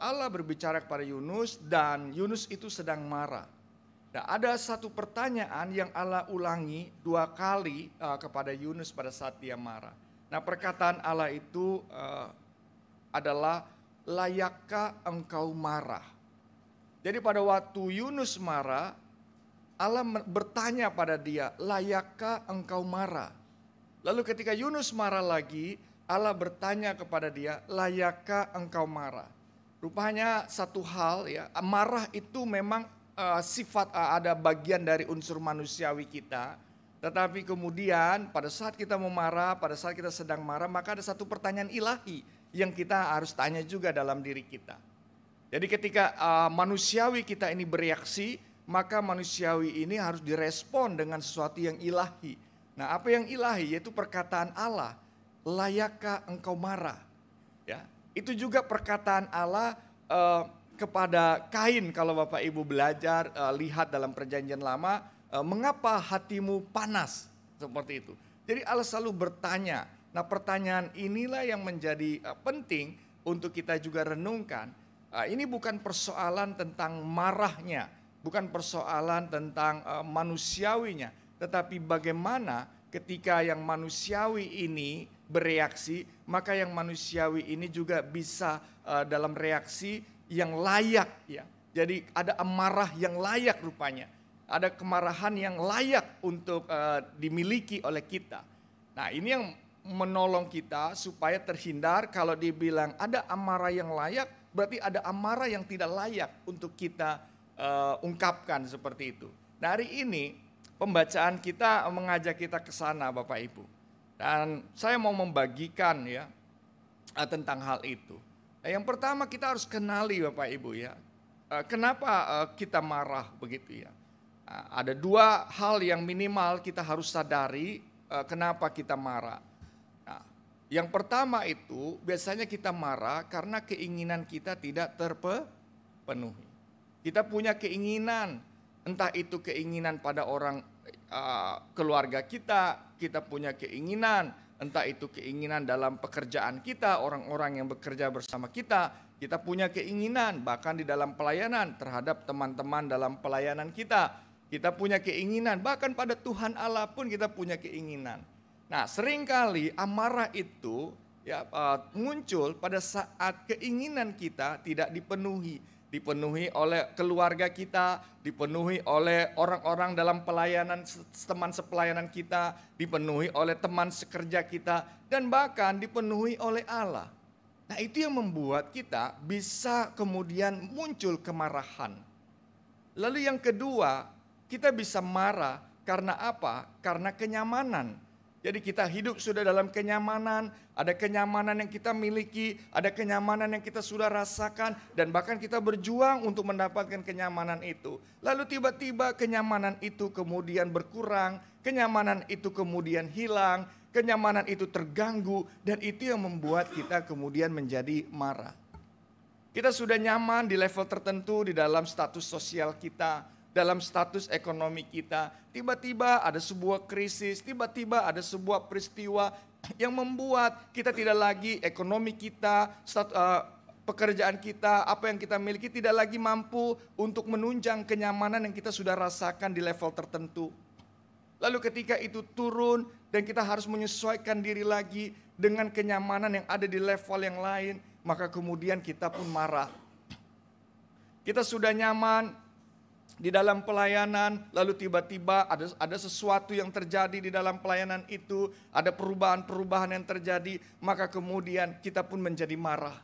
Allah berbicara kepada Yunus dan Yunus itu sedang marah. Nah, ada satu pertanyaan yang Allah ulangi 2 kali kepada Yunus pada saat dia marah. Nah, perkataan Allah itu adalah layakkah engkau marah? Jadi pada waktu Yunus marah, Allah bertanya pada dia, layakkah engkau marah? Lalu ketika Yunus marah lagi, Allah bertanya kepada dia, layakkah engkau marah? Rupanya satu hal ya, marah itu memang sifat ada bagian dari unsur manusiawi kita. Tetapi kemudian pada saat kita memarah, pada saat kita sedang marah, maka ada satu pertanyaan ilahi yang kita harus tanya juga dalam diri kita. Jadi ketika manusiawi kita ini bereaksi, maka manusiawi ini harus direspon dengan sesuatu yang ilahi. Nah, apa yang ilahi? Yaitu perkataan Allah, layakkah engkau marah? Ya, itu juga perkataan Allah kepada Kain. Kalau Bapak Ibu belajar lihat dalam perjanjian lama, mengapa hatimu panas seperti itu. Jadi Allah selalu bertanya. Nah, pertanyaan inilah yang menjadi penting untuk kita juga renungkan. Ini bukan persoalan tentang marahnya, bukan persoalan tentang manusiawinya, tetapi bagaimana ketika yang manusiawi ini bereaksi, maka yang manusiawi ini juga bisa dalam reaksi yang layak ya. Jadi ada amarah yang layak rupanya. Ada kemarahan yang layak untuk dimiliki oleh kita. Nah, ini yang menolong kita supaya terhindar kalau dibilang ada amarah yang layak, berarti ada amarah yang tidak layak untuk kita ungkapkan seperti itu. Nah, hari ini pembacaan kita mengajak kita ke sana Bapak Ibu. Dan saya mau membagikan ya tentang hal itu. Nah, yang pertama kita harus kenali Bapak Ibu ya, kenapa kita marah begitu ya. Ada 2 hal yang minimal kita harus sadari kenapa kita marah. Nah, yang pertama itu biasanya kita marah karena keinginan kita tidak terpenuhi. Kita punya keinginan, entah itu keinginan pada orang keluarga kita, kita punya keinginan, entah itu keinginan dalam pekerjaan kita, orang-orang yang bekerja bersama kita Kita punya keinginan bahkan di dalam pelayanan terhadap teman-teman dalam pelayanan kita. Kita punya keinginan, bahkan pada Tuhan Allah pun kita punya keinginan. Nah, seringkali amarah itu muncul pada saat keinginan kita tidak dipenuhi. Dipenuhi oleh keluarga kita, dipenuhi oleh orang-orang dalam pelayanan, teman sepelayanan kita, dipenuhi oleh teman sekerja kita, dan bahkan dipenuhi oleh Allah. Nah, itu yang membuat kita bisa kemudian muncul kemarahan. Lalu yang kedua, kita bisa marah karena apa? Karena kenyamanan. Jadi kita hidup sudah dalam kenyamanan, ada kenyamanan yang kita miliki, ada kenyamanan yang kita sudah rasakan, dan bahkan kita berjuang untuk mendapatkan kenyamanan itu. Lalu tiba-tiba kenyamanan itu kemudian berkurang, kenyamanan itu kemudian hilang, kenyamanan itu terganggu, dan itu yang membuat kita kemudian menjadi marah. Kita sudah nyaman di level tertentu di dalam status sosial kita, dalam status ekonomi kita. Tiba-tiba ada sebuah krisis, tiba-tiba ada sebuah peristiwa yang membuat kita tidak lagi, ekonomi kita, pekerjaan kita, apa yang kita miliki tidak lagi mampu untuk menunjang kenyamanan yang kita sudah rasakan di level tertentu. Lalu ketika itu turun dan kita harus menyesuaikan diri lagi dengan kenyamanan yang ada di level yang lain, maka kemudian kita pun marah. Kita sudah nyaman di dalam pelayanan, lalu tiba-tiba ada sesuatu yang terjadi di dalam pelayanan itu, ada perubahan-perubahan yang terjadi, maka kemudian kita pun menjadi marah.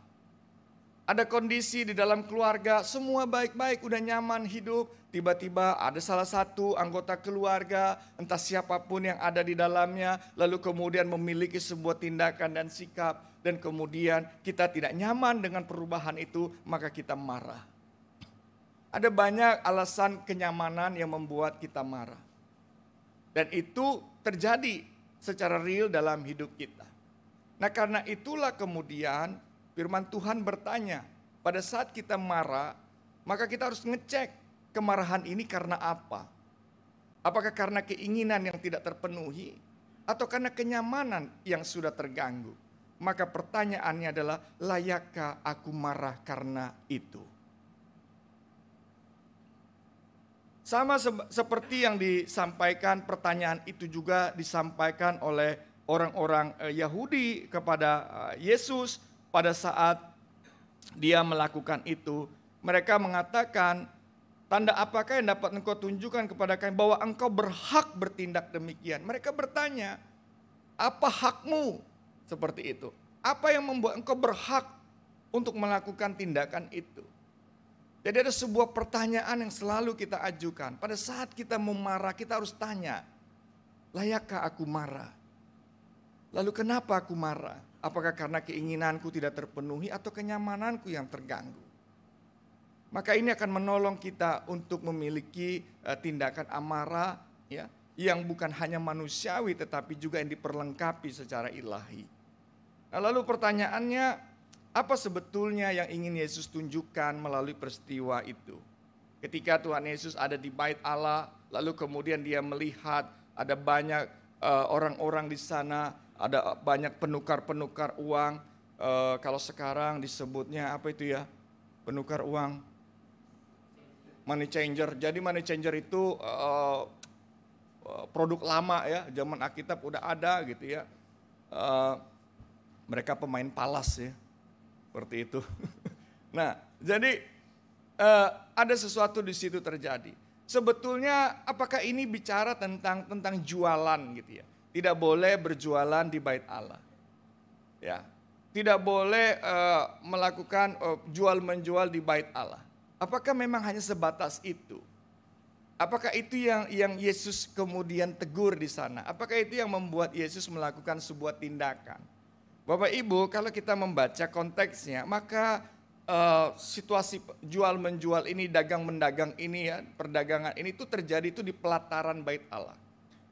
Ada kondisi di dalam keluarga, semua baik-baik, udah nyaman hidup, tiba-tiba ada salah satu anggota keluarga, entah siapapun yang ada di dalamnya, lalu kemudian memiliki sebuah tindakan dan sikap, dan kemudian kita tidak nyaman dengan perubahan itu, maka kita marah. Ada banyak alasan kenyamanan yang membuat kita marah. Dan itu terjadi secara real dalam hidup kita. Nah, karena itulah kemudian firman Tuhan bertanya, pada saat kita marah, maka kita harus ngecek kemarahan ini karena apa? Apakah karena keinginan yang tidak terpenuhi atau karena kenyamanan yang sudah terganggu? Maka pertanyaannya adalah, layakkah aku marah karena itu? Sama seperti yang disampaikan, pertanyaan itu juga disampaikan oleh orang-orang Yahudi kepada Yesus pada saat dia melakukan itu. Mereka mengatakan, tanda apakah yang dapat engkau tunjukkan kepada kami bahwa engkau berhak bertindak demikian? Mereka bertanya, apa hakmu seperti itu? Apa yang membuat engkau berhak untuk melakukan tindakan itu? Jadi ada sebuah pertanyaan yang selalu kita ajukan. Pada saat kita memarah, kita harus tanya, layakkah aku marah? Lalu kenapa aku marah? Apakah karena keinginanku tidak terpenuhi atau kenyamananku yang terganggu? Maka ini akan menolong kita untuk memiliki tindakan amarah ya, yang bukan hanya manusiawi tetapi juga yang diperlengkapi secara ilahi. Nah, lalu pertanyaannya, apa sebetulnya yang ingin Yesus tunjukkan melalui peristiwa itu? Ketika Tuhan Yesus ada di bait Allah, lalu kemudian dia melihat ada banyak orang-orang di sana, ada banyak penukar-penukar uang. Kalau sekarang disebutnya apa itu ya? Penukar uang, money changer. Jadi money changer itu produk lama ya, zaman Alkitab udah ada gitu ya. Mereka pemain palas ya. Seperti itu. Nah, jadi ada sesuatu di situ terjadi. Sebetulnya apakah ini bicara tentang jualan gitu ya? Tidak boleh berjualan di bait Allah. Ya. Tidak boleh melakukan jual menjual di bait Allah. Apakah memang hanya sebatas itu? Apakah itu yang Yesus kemudian tegur di sana? Apakah itu yang membuat Yesus melakukan sebuah tindakan? Bapak Ibu, kalau kita membaca konteksnya, maka situasi jual menjual ini, dagang mendagang ini ya, perdagangan ini itu terjadi itu di pelataran bait Allah.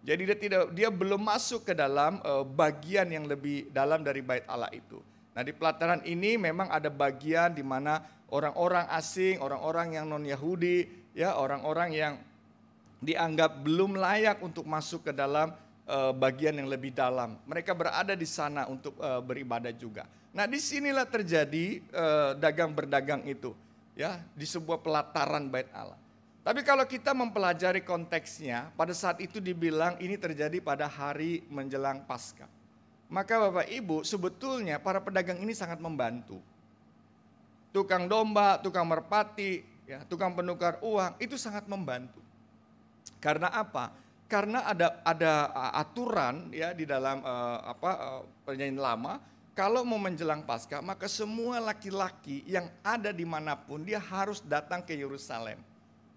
Jadi dia belum masuk ke dalam bagian yang lebih dalam dari bait Allah itu. Nah, di pelataran ini memang ada bagian di mana orang-orang asing, orang-orang yang non-Yahudi, ya, orang-orang yang dianggap belum layak untuk masuk ke dalam bagian yang lebih dalam. Mereka berada di sana untuk beribadah juga. Nah, disinilah terjadi dagang berdagang itu, ya, di sebuah pelataran Bait Allah. Tapi kalau kita mempelajari konteksnya, pada saat itu dibilang ini terjadi pada hari menjelang Paskah. Maka Bapak Ibu, sebetulnya para pedagang ini sangat membantu. Tukang domba, tukang merpati, ya, tukang penukar uang itu sangat membantu. Karena apa? Karena ada aturan ya di dalam perjanjian lama, kalau mau menjelang Paskah maka semua laki-laki yang ada dimanapun dia harus datang ke Yerusalem.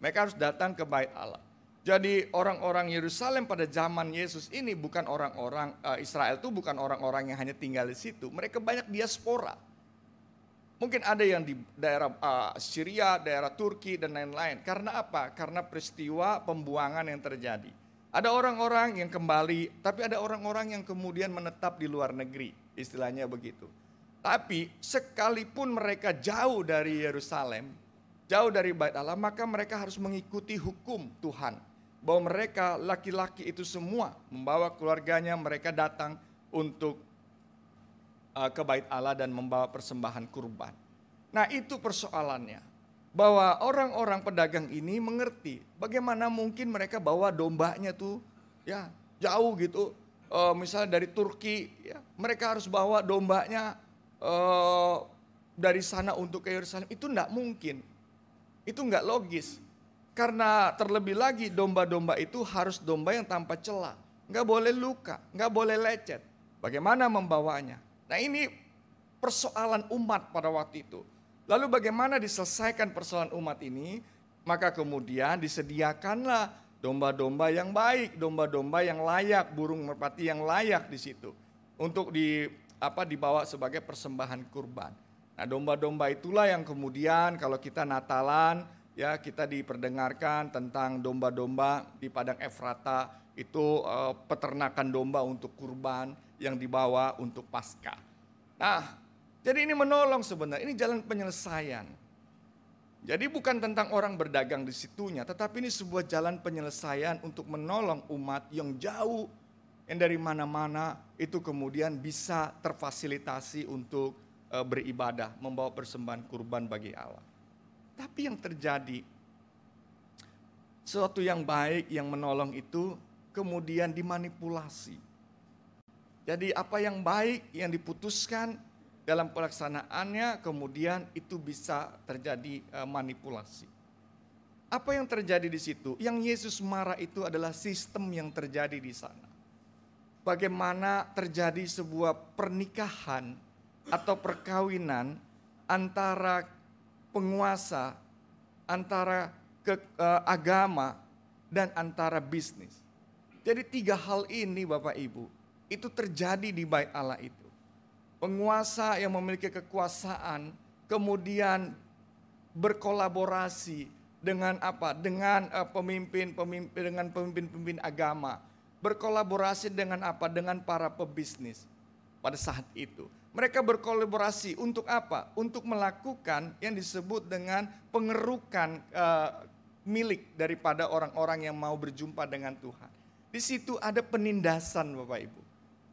Mereka harus datang ke Bait Allah. Jadi orang-orang Yerusalem pada zaman Yesus ini bukan orang-orang Israel itu bukan orang-orang yang hanya tinggal di situ. Mereka banyak diaspora. Mungkin ada yang di daerah Syria, daerah Turki dan lain-lain. Karena apa? Karena peristiwa pembuangan yang terjadi. Ada orang-orang yang kembali, tapi ada orang-orang yang kemudian menetap di luar negeri. Istilahnya begitu. Tapi sekalipun mereka jauh dari Yerusalem, jauh dari Bait Allah, maka mereka harus mengikuti hukum Tuhan. Bahwa mereka laki-laki itu semua membawa keluarganya, mereka datang untuk ke Bait Allah dan membawa persembahan kurban. Nah, itu persoalannya. Bahwa orang-orang pedagang ini mengerti bagaimana mungkin mereka bawa dombanya tuh ya jauh gitu. Misalnya dari Turki, ya, mereka harus bawa dombanya dari sana untuk ke Yerusalem. Itu enggak mungkin. Itu enggak logis. Karena terlebih lagi domba-domba itu harus domba yang tanpa celah. Enggak boleh luka, enggak boleh lecet. Bagaimana membawanya? Nah, ini persoalan umat pada waktu itu. Lalu bagaimana diselesaikan persoalan umat ini? Maka kemudian disediakanlah domba-domba yang baik, domba-domba yang layak, burung merpati yang layak di situ. Untuk dibawa sebagai persembahan kurban. Nah, domba-domba itulah yang kemudian kalau kita Natalan, ya, kita diperdengarkan tentang domba-domba di Padang Efrata, itu peternakan domba untuk kurban yang dibawa untuk Paskah. Nah, jadi ini menolong sebenarnya, ini jalan penyelesaian. Jadi bukan tentang orang berdagang di situnya, tetapi ini sebuah jalan penyelesaian untuk menolong umat yang jauh, yang dari mana-mana itu kemudian bisa terfasilitasi untuk beribadah, membawa persembahan kurban bagi Allah. Tapi yang terjadi, sesuatu yang baik yang menolong itu kemudian dimanipulasi. Jadi apa yang baik yang diputuskan dalam pelaksanaannya kemudian itu bisa terjadi manipulasi. Apa yang terjadi di situ? Yang Yesus marah itu adalah sistem yang terjadi di sana. Bagaimana terjadi sebuah pernikahan atau perkawinan antara penguasa, antara agama, dan antara bisnis. Jadi 3 hal ini Bapak Ibu, itu terjadi di Bait Allah itu. Penguasa yang memiliki kekuasaan kemudian berkolaborasi dengan apa? Dengan pemimpin-pemimpin agama. Berkolaborasi dengan apa? Dengan para pebisnis pada saat itu. Mereka berkolaborasi untuk apa? Untuk melakukan yang disebut dengan pengerukan milik daripada orang-orang yang mau berjumpa dengan Tuhan. Di situ ada penindasan Bapak Ibu.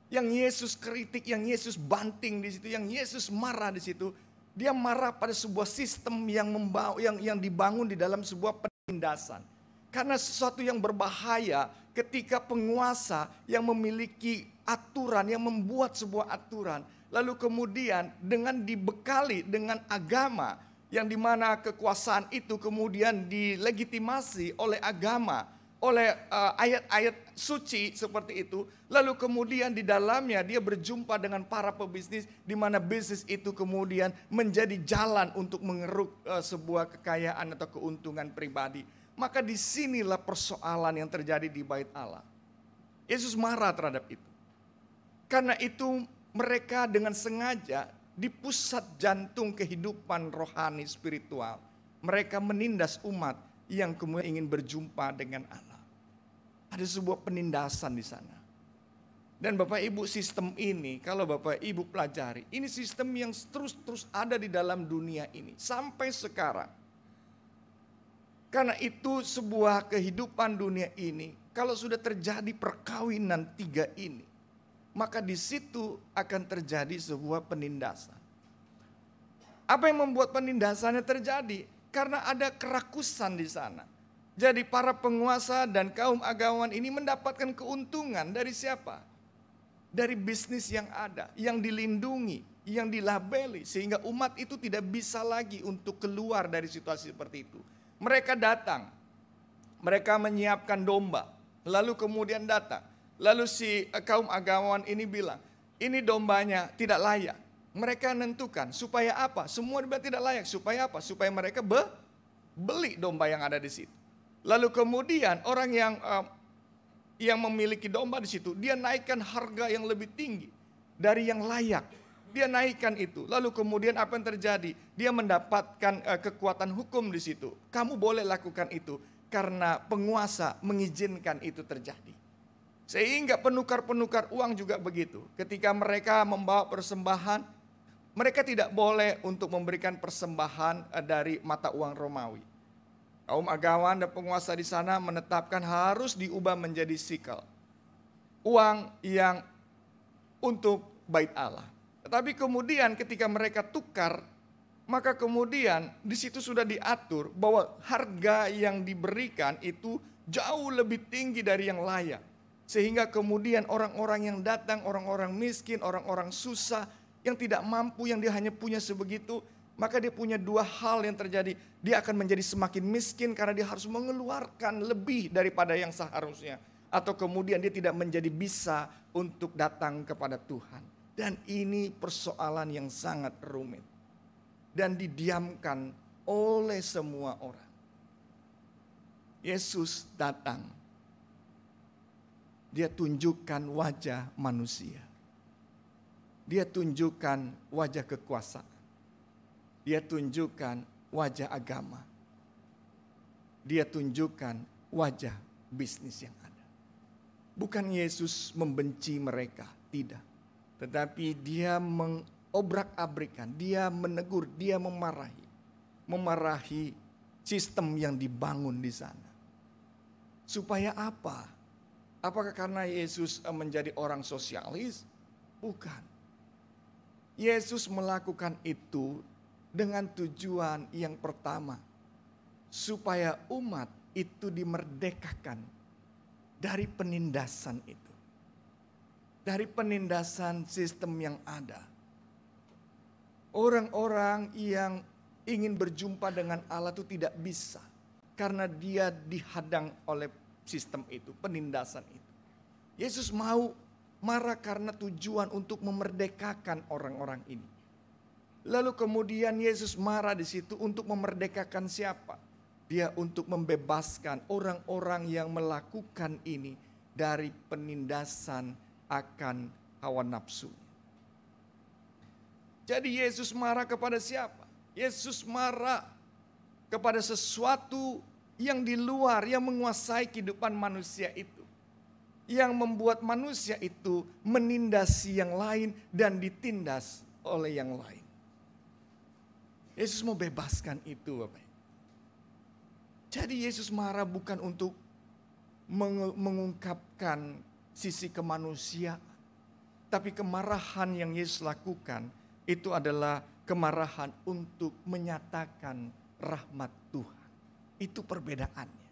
Yang Yesus kritik, yang Yesus banting di situ, yang Yesus marah di situ. Dia marah pada sebuah sistem yang dibangun di dalam sebuah penindasan. Karena sesuatu yang berbahaya ketika penguasa yang memiliki aturan, yang membuat sebuah aturan, lalu kemudian dengan dibekali dengan agama, yang dimana kekuasaan itu kemudian dilegitimasi oleh agama, oleh ayat-ayat suci seperti itu, lalu kemudian di dalamnya dia berjumpa dengan para pebisnis, di mana bisnis itu kemudian menjadi jalan untuk mengeruk sebuah kekayaan atau keuntungan pribadi. Maka disinilah persoalan yang terjadi di Bait Allah. Yesus marah terhadap itu. Karena itu mereka dengan sengaja di pusat jantung kehidupan rohani spiritual, mereka menindas umat yang kemudian ingin berjumpa dengan Allah. Ada sebuah penindasan di sana. Dan Bapak Ibu, sistem ini kalau Bapak Ibu pelajari, ini sistem yang terus ada di dalam dunia ini sampai sekarang. Karena itu sebuah kehidupan dunia ini kalau sudah terjadi perkawinan tiga ini, maka di situ akan terjadi sebuah penindasan. Apa yang membuat penindasannya terjadi? Karena ada kerakusan di sana. Jadi para penguasa dan kaum agawan ini mendapatkan keuntungan dari siapa? Dari bisnis yang ada, yang dilindungi, yang dilabeli, sehingga umat itu tidak bisa lagi untuk keluar dari situasi seperti itu. Mereka datang, mereka menyiapkan domba, lalu kemudian datang. Lalu si kaum agawan ini bilang, ini dombanya tidak layak. Mereka menentukan supaya apa? Semua dibilang tidak layak, supaya apa? Supaya mereka beli domba yang ada di situ. Lalu kemudian orang yang memiliki domba di situ, dia naikkan harga yang lebih tinggi dari yang layak. Dia naikkan itu. Lalu kemudian apa yang terjadi? Dia mendapatkan kekuatan hukum di situ. Kamu boleh lakukan itu karena penguasa mengizinkan itu terjadi. Sehingga penukar-penukar uang juga begitu. Ketika mereka membawa persembahan, mereka tidak boleh untuk memberikan persembahan dari mata uang Romawi. Kaum agawan dan penguasa di sana menetapkan harus diubah menjadi sikel. Uang yang untuk bait Allah. Tetapi kemudian ketika mereka tukar, maka kemudian di situ sudah diatur bahwa harga yang diberikan itu jauh lebih tinggi dari yang layak. Sehingga kemudian orang-orang yang datang, orang-orang miskin, orang-orang susah, yang tidak mampu, yang dia hanya punya sebegitu, maka dia punya dua hal yang terjadi. Dia akan menjadi semakin miskin karena dia harus mengeluarkan lebih daripada yang seharusnya. Atau kemudian dia tidak menjadi bisa untuk datang kepada Tuhan. Dan ini persoalan yang sangat rumit. Dan didiamkan oleh semua orang. Yesus datang. Dia tunjukkan wajah manusia. Dia tunjukkan wajah kekuasaan. Dia tunjukkan wajah agama. Dia tunjukkan wajah bisnis yang ada. Bukan Yesus membenci mereka, tidak. Tetapi dia mengobrak-abrikan, dia menegur, dia memarahi. Memarahi sistem yang dibangun di sana. Supaya apa? Apakah karena Yesus menjadi orang sosialis? Bukan. Yesus melakukan itu dengan tujuan yang pertama, supaya umat itu dimerdekakan dari penindasan itu. Dari penindasan sistem yang ada. Orang-orang yang ingin berjumpa dengan Allah itu tidak bisa. Karena dia dihadang oleh sistem itu, penindasan itu. Yesus mau marah karena tujuan untuk memerdekakan orang-orang ini. Lalu kemudian Yesus marah di situ untuk memerdekakan siapa? Dia untuk membebaskan orang-orang yang melakukan ini dari penindasan akan hawa nafsu. Jadi Yesus marah kepada siapa? Yesus marah kepada sesuatu yang di luar, yang menguasai kehidupan manusia itu. Yang membuat manusia itu menindasi yang lain dan ditindas oleh yang lain. Yesus mau bebaskan itu, Bapak. Jadi Yesus marah bukan untuk mengungkapkan sisi kemanusiaan. Tapi kemarahan yang Yesus lakukan itu adalah kemarahan untuk menyatakan rahmat Tuhan. Itu perbedaannya.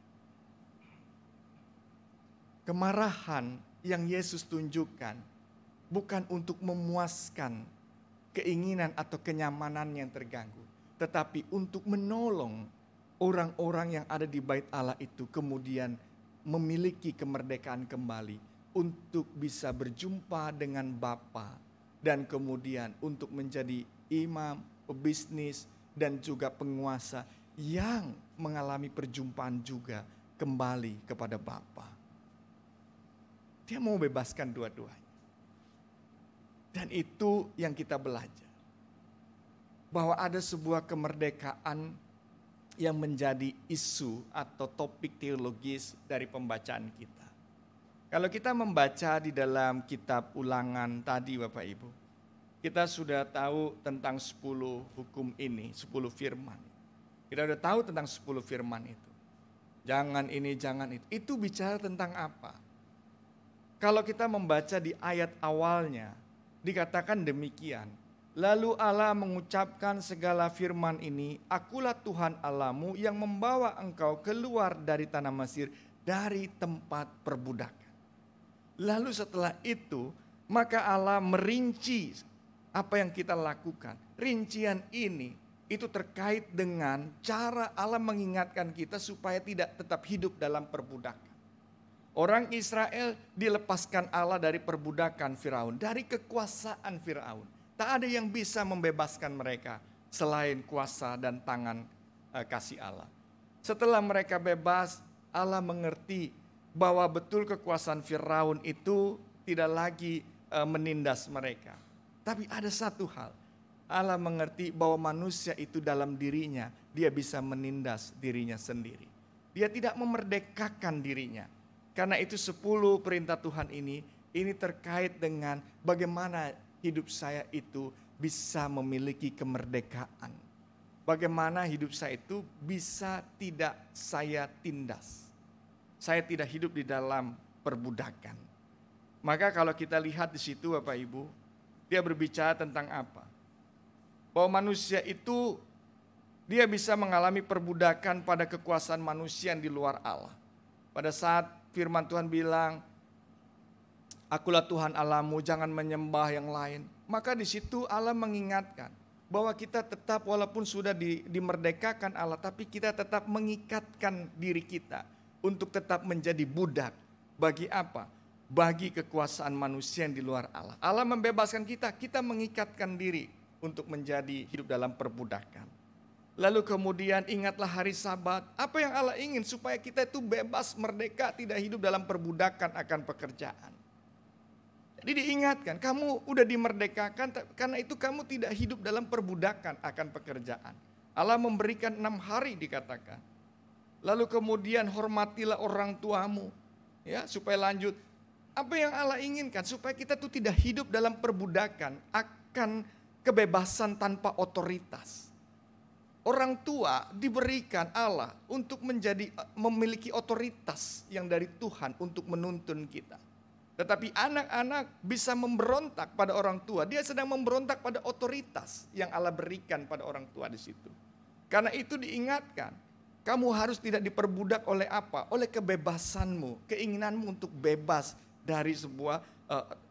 Kemarahan yang Yesus tunjukkan bukan untuk memuaskan keinginan atau kenyamanan yang terganggu. Tetapi untuk menolong orang-orang yang ada di bait Allah itu kemudian memiliki kemerdekaan kembali untuk bisa berjumpa dengan Bapa dan kemudian untuk menjadi imam, pebisnis dan juga penguasa yang mengalami perjumpaan juga kembali kepada Bapa. Dia mau bebaskan dua-duanya. Dan itu yang kita belajar. Bahwa ada sebuah kemerdekaan yang menjadi isu atau topik teologis dari pembacaan kita. Kalau kita membaca di dalam kitab Ulangan tadi Bapak Ibu, kita sudah tahu tentang 10 hukum ini, 10 firman. Kita sudah tahu tentang 10 firman itu. Jangan ini, jangan itu. Itu bicara tentang apa? Kalau kita membaca di ayat awalnya, dikatakan demikian. Lalu Allah mengucapkan segala firman ini, Akulah Tuhan Allahmu yang membawa engkau keluar dari tanah Mesir, dari tempat perbudakan. Lalu setelah itu, maka Allah merinci apa yang kita lakukan. Rincian ini itu terkait dengan cara Allah mengingatkan kita supaya tidak tetap hidup dalam perbudakan. Orang Israel dilepaskan Allah dari perbudakan Firaun, dari kekuasaan Firaun. Tak ada yang bisa membebaskan mereka selain kuasa dan tangan kasih Allah. Setelah mereka bebas, Allah mengerti bahwa betul kekuasaan Firaun itu tidak lagi menindas mereka. Tapi ada satu hal, Allah mengerti bahwa manusia itu dalam dirinya, dia bisa menindas dirinya sendiri. Dia tidak memerdekakan dirinya. Karena itu 10 perintah Tuhan ini terkait dengan bagaimana hidup saya itu bisa memiliki kemerdekaan. Bagaimana hidup saya itu bisa tidak saya tindas. Saya tidak hidup di dalam perbudakan. Maka kalau kita lihat di situ Bapak Ibu, dia berbicara tentang apa? Bahwa manusia itu dia bisa mengalami perbudakan pada kekuasaan manusia yang di luar Allah. Pada saat firman Tuhan bilang, Akulah Tuhan Allahmu, jangan menyembah yang lain. Maka di situ Allah mengingatkan bahwa kita tetap walaupun sudah dimerdekakan Allah, tapi kita tetap mengikatkan diri kita untuk tetap menjadi budak. Bagi apa? Bagi kekuasaan manusia yang di luar Allah. Allah membebaskan kita, kita mengikatkan diri untuk menjadi hidup dalam perbudakan. Lalu kemudian ingatlah hari Sabat. Apa yang Allah ingin? Supaya kita itu bebas, merdeka, tidak hidup dalam perbudakan akan pekerjaan. Jadi diingatkan, kamu udah dimerdekakan, karena itu kamu tidak hidup dalam perbudakan akan pekerjaan. Allah memberikan 6 hari dikatakan. Lalu kemudian hormatilah orang tuamu, ya, supaya lanjut. Apa yang Allah inginkan? Supaya kita tuh tidak hidup dalam perbudakan akan kebebasan tanpa otoritas. Orang tua diberikan Allah untuk memiliki otoritas yang dari Tuhan untuk menuntun kita. Tetapi anak-anak bisa memberontak pada orang tua. Dia sedang memberontak pada otoritas yang Allah berikan pada orang tua di situ. Karena itu diingatkan, kamu harus tidak diperbudak oleh apa? Oleh kebebasanmu, keinginanmu untuk bebas dari sebuah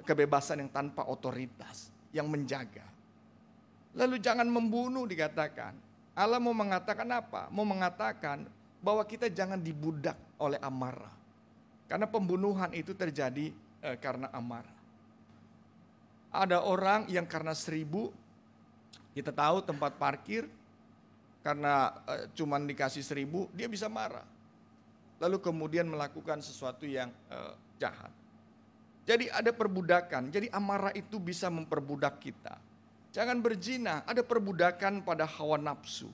kebebasan yang tanpa otoritas, yang menjaga. Lalu jangan membunuh dikatakan. Allah mau mengatakan apa? Mau mengatakan bahwa kita jangan dibudak oleh amarah. Karena pembunuhan itu terjadi karena amarah. Ada orang yang karena 1000, kita tahu tempat parkir, karena cuman dikasih 1000, dia bisa marah. Lalu kemudian melakukan sesuatu yang jahat. Jadi ada perbudakan, jadi amarah itu bisa memperbudak kita. Jangan berzina, ada perbudakan pada hawa nafsu.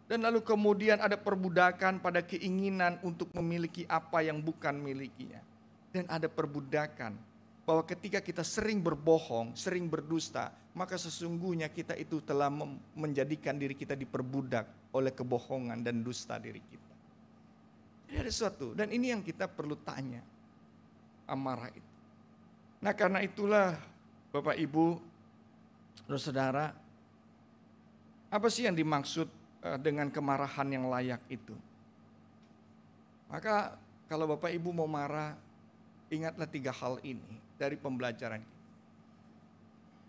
Dan lalu kemudian ada perbudakan pada keinginan untuk memiliki apa yang bukan milikinya. Dan ada perbudakan bahwa ketika kita sering berbohong, sering berdusta, maka sesungguhnya kita itu telah menjadikan diri kita diperbudak oleh kebohongan dan dusta diri kita. Jadi ada sesuatu, dan ini yang kita perlu tanya, amarah itu. Nah karena itulah Bapak Ibu, saudara, apa sih yang dimaksud dengan kemarahan yang layak itu? Maka kalau Bapak Ibu mau marah, ingatlah 3 hal ini dari pembelajaran kita.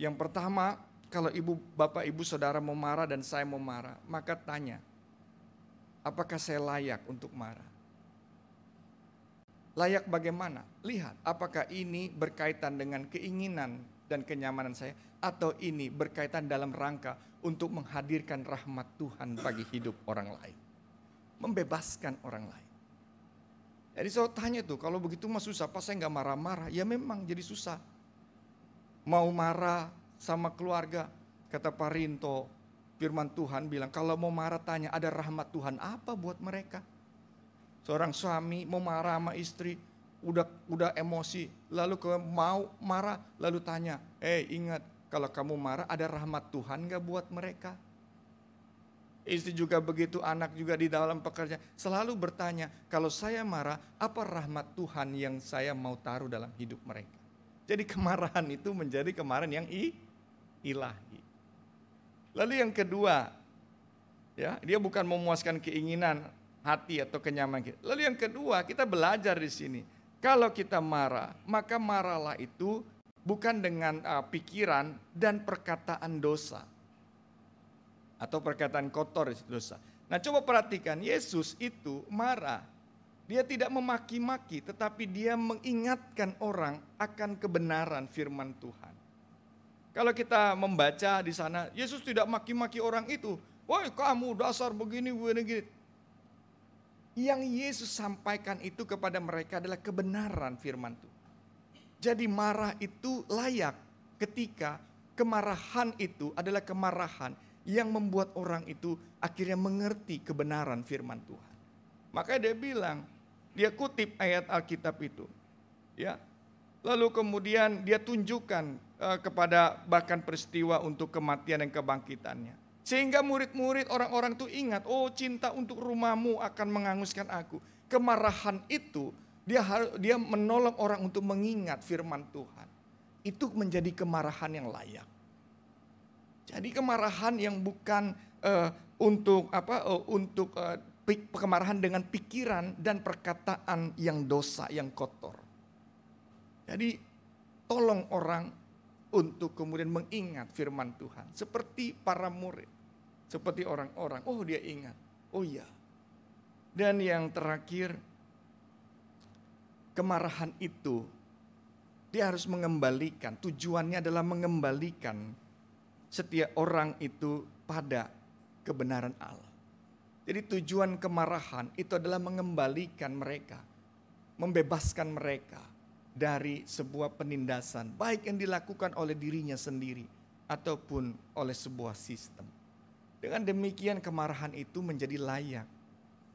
Yang pertama, kalau Bapak Ibu Saudara mau marah dan saya mau marah, maka tanya, apakah saya layak untuk marah? Layak bagaimana? Lihat, apakah ini berkaitan dengan keinginan dan kenyamanan saya, atau ini berkaitan dalam rangka untuk menghadirkan rahmat Tuhan bagi hidup orang lain, membebaskan orang lain. Jadi saya tanya tuh, kalau begitu mah susah, pas saya nggak marah-marah, ya memang jadi susah. Mau marah sama keluarga, kata Pak Rinto, firman Tuhan bilang, kalau mau marah tanya, ada rahmat Tuhan apa buat mereka? Seorang suami mau marah sama istri, udah emosi, lalu mau marah, lalu tanya, ingat, kalau kamu marah ada rahmat Tuhan gak buat mereka? Istri juga begitu, anak juga di dalam pekerjaan. Selalu bertanya, kalau saya marah, apa rahmat Tuhan yang saya mau taruh dalam hidup mereka? Jadi kemarahan itu menjadi kemarahan yang ilahi. Lalu yang kedua, ya, dia bukan memuaskan keinginan hati atau kenyamanan kita. Lalu yang kedua, kita belajar di sini. Kalau kita marah, maka marahlah itu bukan dengan pikiran dan perkataan dosa. Atau perkataan kotor itu dosa. Nah, coba perhatikan, Yesus itu marah. Dia tidak memaki-maki, tetapi dia mengingatkan orang akan kebenaran firman Tuhan. Kalau kita membaca di sana, Yesus tidak maki-maki orang itu. Woi, kamu dasar begini. Yang Yesus sampaikan itu kepada mereka adalah kebenaran firman Tuhan. Jadi marah itu layak ketika kemarahan itu adalah kemarahan yang membuat orang itu akhirnya mengerti kebenaran firman Tuhan. Makanya dia bilang, dia kutip ayat Alkitab itu. Ya. Lalu kemudian dia tunjukkan kepada bahkan peristiwa untuk kematian dan kebangkitannya. Sehingga murid-murid orang-orang itu ingat, oh cinta untuk rumahmu akan menghanguskan aku. Kemarahan itu dia menolong orang untuk mengingat firman Tuhan. Itu menjadi kemarahan yang layak. Jadi kemarahan yang bukan kemarahan dengan pikiran dan perkataan yang dosa, yang kotor. Jadi tolong orang untuk kemudian mengingat firman Tuhan. Seperti para murid, seperti orang-orang, oh dia ingat, oh iya. Dan yang terakhir, kemarahan itu dia harus mengembalikan, tujuannya adalah mengembalikan setiap orang itu pada kebenaran Allah. Jadi tujuan kemarahan itu adalah mengembalikan mereka, membebaskan mereka dari sebuah penindasan, baik yang dilakukan oleh dirinya sendiri ataupun oleh sebuah sistem. Dengan demikian kemarahan itu menjadi layak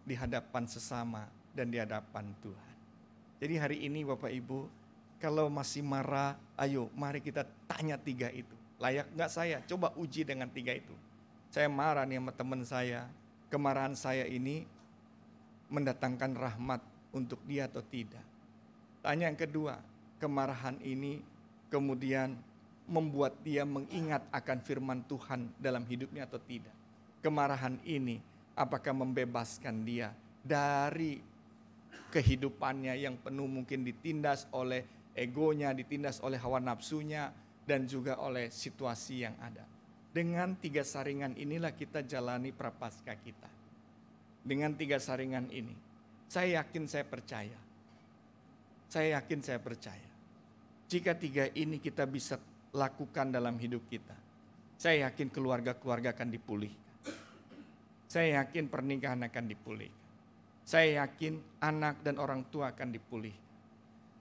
di hadapan sesama dan di hadapan Tuhan. Jadi hari ini Bapak Ibu, kalau masih marah, ayo mari kita tanya 3 itu. Layak nggak saya? Coba uji dengan 3 itu. Saya marah nih sama teman saya. Kemarahan saya ini mendatangkan rahmat untuk dia atau tidak? Tanya yang kedua, kemarahan ini kemudian membuat dia mengingat akan firman Tuhan dalam hidupnya atau tidak? Kemarahan ini apakah membebaskan dia dari kehidupannya yang penuh mungkin ditindas oleh egonya, ditindas oleh hawa nafsunya, dan juga oleh situasi yang ada. Dengan 3 saringan inilah kita jalani prapaskah kita. Dengan 3 saringan ini, saya yakin, saya percaya. Saya yakin, saya percaya. Jika 3 ini kita bisa lakukan dalam hidup kita, saya yakin keluarga-keluarga akan dipulihkan. Saya yakin pernikahan akan dipulihkan. Saya yakin anak dan orang tua akan dipulihkan.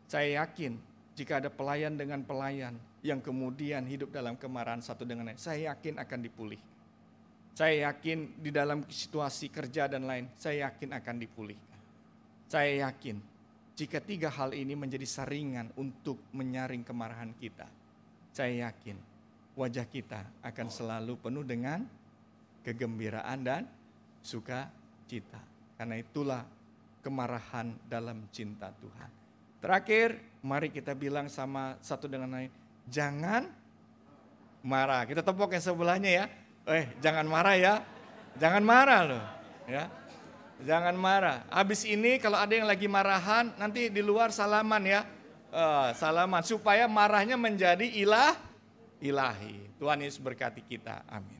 Saya yakin jika ada pelayan dengan pelayan yang kemudian hidup dalam kemarahan satu dengan lain, saya yakin akan dipulihkan. Saya yakin di dalam situasi kerja dan lain, saya yakin akan dipulihkan. Saya yakin jika 3 hal ini menjadi saringan untuk menyaring kemarahan kita, saya yakin wajah kita akan selalu penuh dengan kegembiraan dan sukacita. Karena itulah kemarahan dalam cinta Tuhan. Terakhir, mari kita bilang sama satu dengan lain, jangan marah. Kita tepuk yang sebelahnya ya. Jangan marah ya. Jangan marah loh. Ya. Jangan marah. Habis ini kalau ada yang lagi marahan, nanti di luar salaman ya. Salaman supaya marahnya menjadi ilahi. Tuhan Yesus berkati kita. Amin.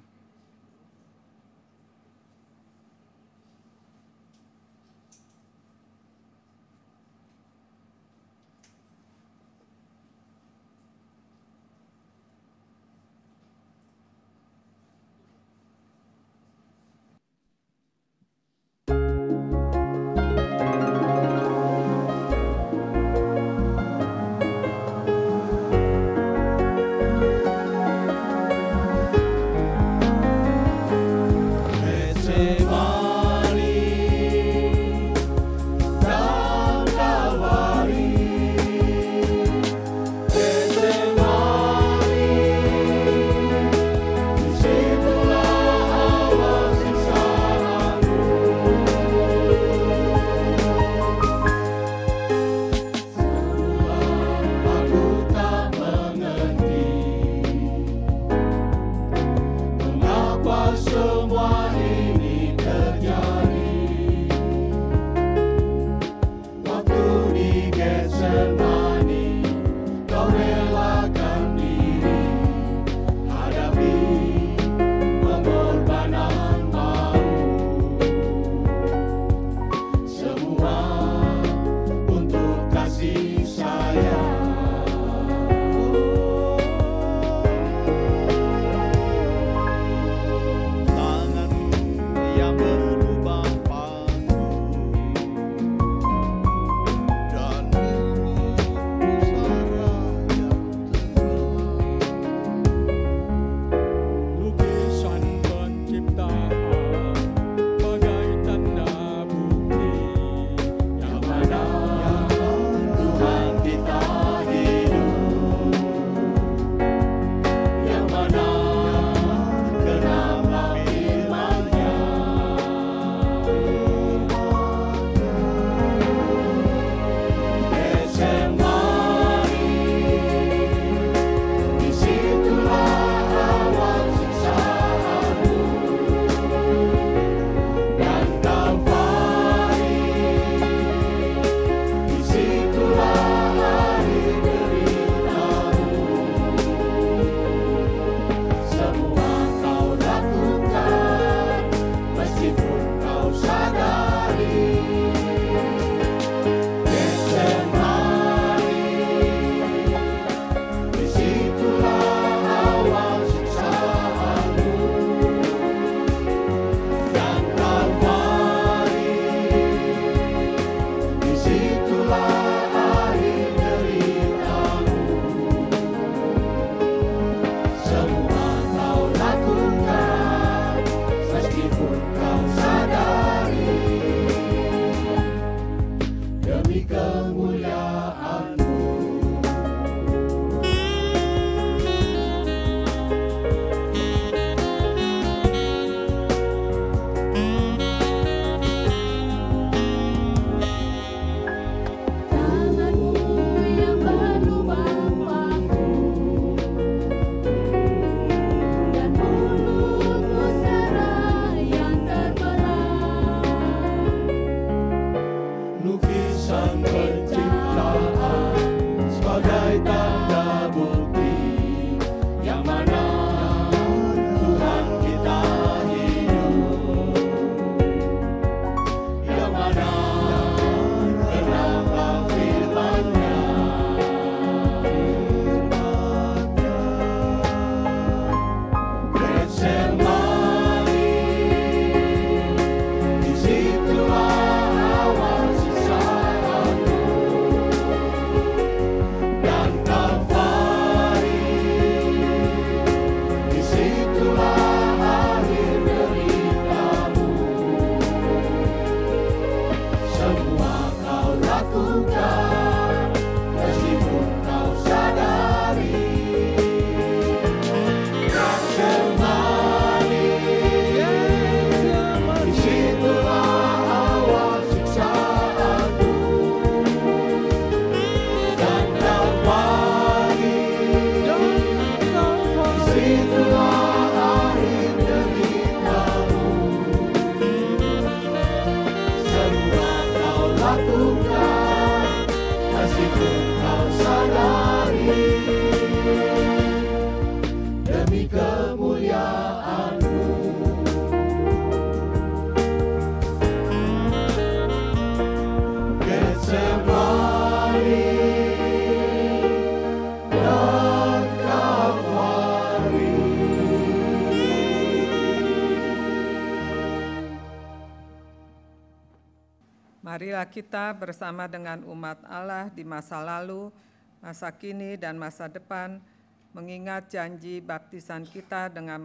Marilah kita bersama dengan umat Allah di masa lalu, masa kini, dan masa depan, mengingat janji baptisan kita dengan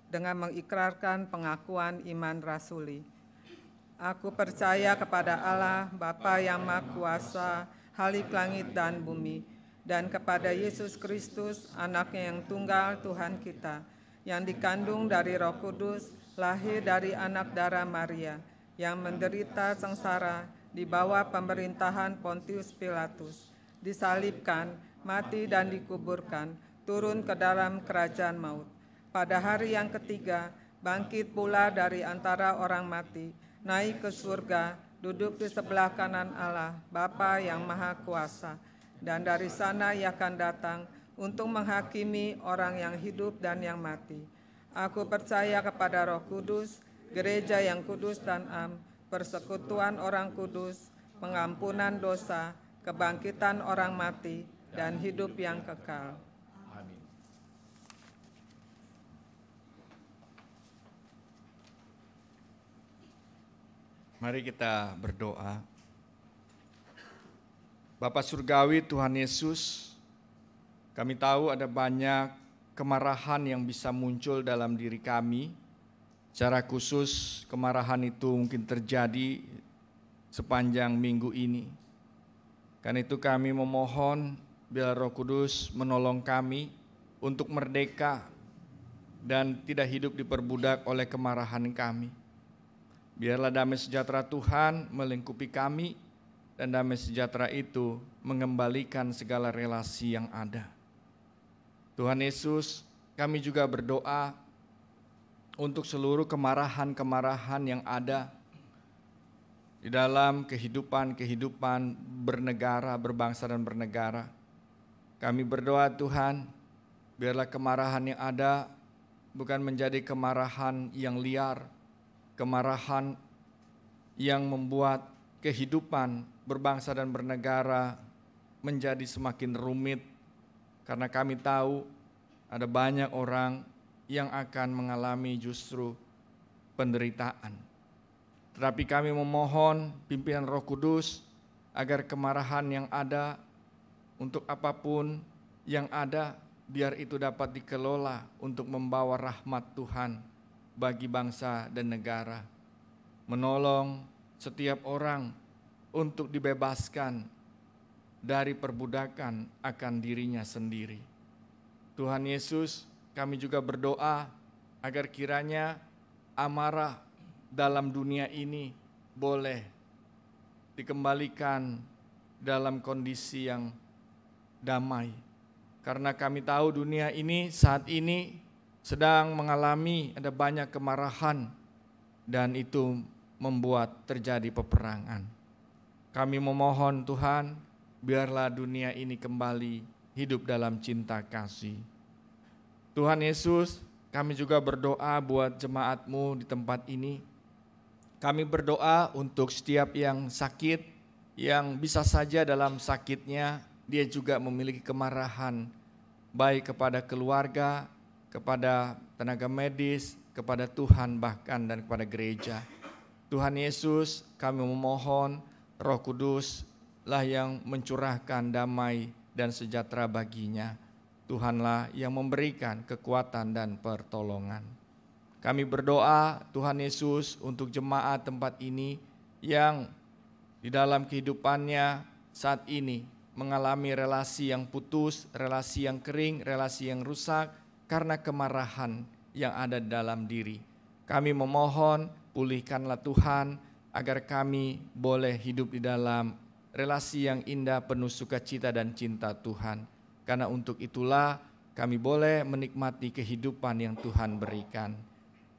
mengikrarkan pengakuan iman rasuli. Aku percaya kepada Allah, Bapa yang Maha Kuasa, Khalik langit dan bumi, dan kepada Yesus Kristus, Anaknya yang tunggal Tuhan kita, yang dikandung dari Roh Kudus, lahir dari anak darah Maria, yang menderita sengsara di bawah pemerintahan Pontius Pilatus, disalibkan, mati dan dikuburkan, turun ke dalam kerajaan maut. Pada hari yang ketiga, bangkit pula dari antara orang mati, naik ke surga, duduk di sebelah kanan Allah, Bapa yang Maha Kuasa, dan dari sana Ia akan datang untuk menghakimi orang yang hidup dan yang mati. Aku percaya kepada Roh Kudus, gereja yang kudus dan am, persekutuan orang kudus, pengampunan dosa, kebangkitan orang mati, dan hidup yang kekal. Amin. Mari kita berdoa. Bapa Surgawi Tuhan Yesus, kami tahu ada banyak kemarahan yang bisa muncul dalam diri kami. Secara khusus kemarahan itu mungkin terjadi sepanjang minggu ini. Karena itu kami memohon biar Roh Kudus menolong kami untuk merdeka dan tidak hidup diperbudak oleh kemarahan kami. Biarlah damai sejahtera Tuhan melingkupi kami, dan damai sejahtera itu mengembalikan segala relasi yang ada. Tuhan Yesus, kami juga berdoa untuk seluruh kemarahan-kemarahan yang ada di dalam kehidupan bernegara, berbangsa dan bernegara. Kami berdoa Tuhan, biarlah kemarahan yang ada bukan menjadi kemarahan yang liar, kemarahan yang membuat kehidupan berbangsa dan bernegara menjadi semakin rumit, karena kami tahu ada banyak orang yang akan mengalami justru penderitaan. Tetapi kami memohon pimpinan Roh Kudus agar kemarahan yang ada untuk apapun yang ada, biar itu dapat dikelola untuk membawa rahmat Tuhan bagi bangsa dan negara. Menolong setiap orang untuk dibebaskan dari perbudakan akan dirinya sendiri. Tuhan Yesus, kami juga berdoa agar kiranya amarah dalam dunia ini boleh dikembalikan dalam kondisi yang damai. Karena kami tahu dunia ini saat ini sedang mengalami ada banyak kemarahan, dan itu membuat terjadi peperangan. Kami memohon Tuhan, biarlah dunia ini kembali hidup dalam cinta kasih. Tuhan Yesus, kami juga berdoa buat jemaat-Mu di tempat ini. Kami berdoa untuk setiap yang sakit, yang bisa saja dalam sakitnya dia juga memiliki kemarahan, baik kepada keluarga, kepada tenaga medis, kepada Tuhan bahkan dan kepada gereja. Tuhan Yesus, kami memohon Roh Kudus lah yang mencurahkan damai dan sejahtera baginya. Tuhanlah yang memberikan kekuatan dan pertolongan. Kami berdoa Tuhan Yesus untuk jemaat tempat ini yang di dalam kehidupannya saat ini mengalami relasi yang putus, relasi yang kering, relasi yang rusak karena kemarahan yang ada dalam diri. Kami memohon pulihkanlah Tuhan agar kami boleh hidup di dalam relasi yang indah penuh sukacita dan cinta Tuhan. Karena untuk itulah kami boleh menikmati kehidupan yang Tuhan berikan.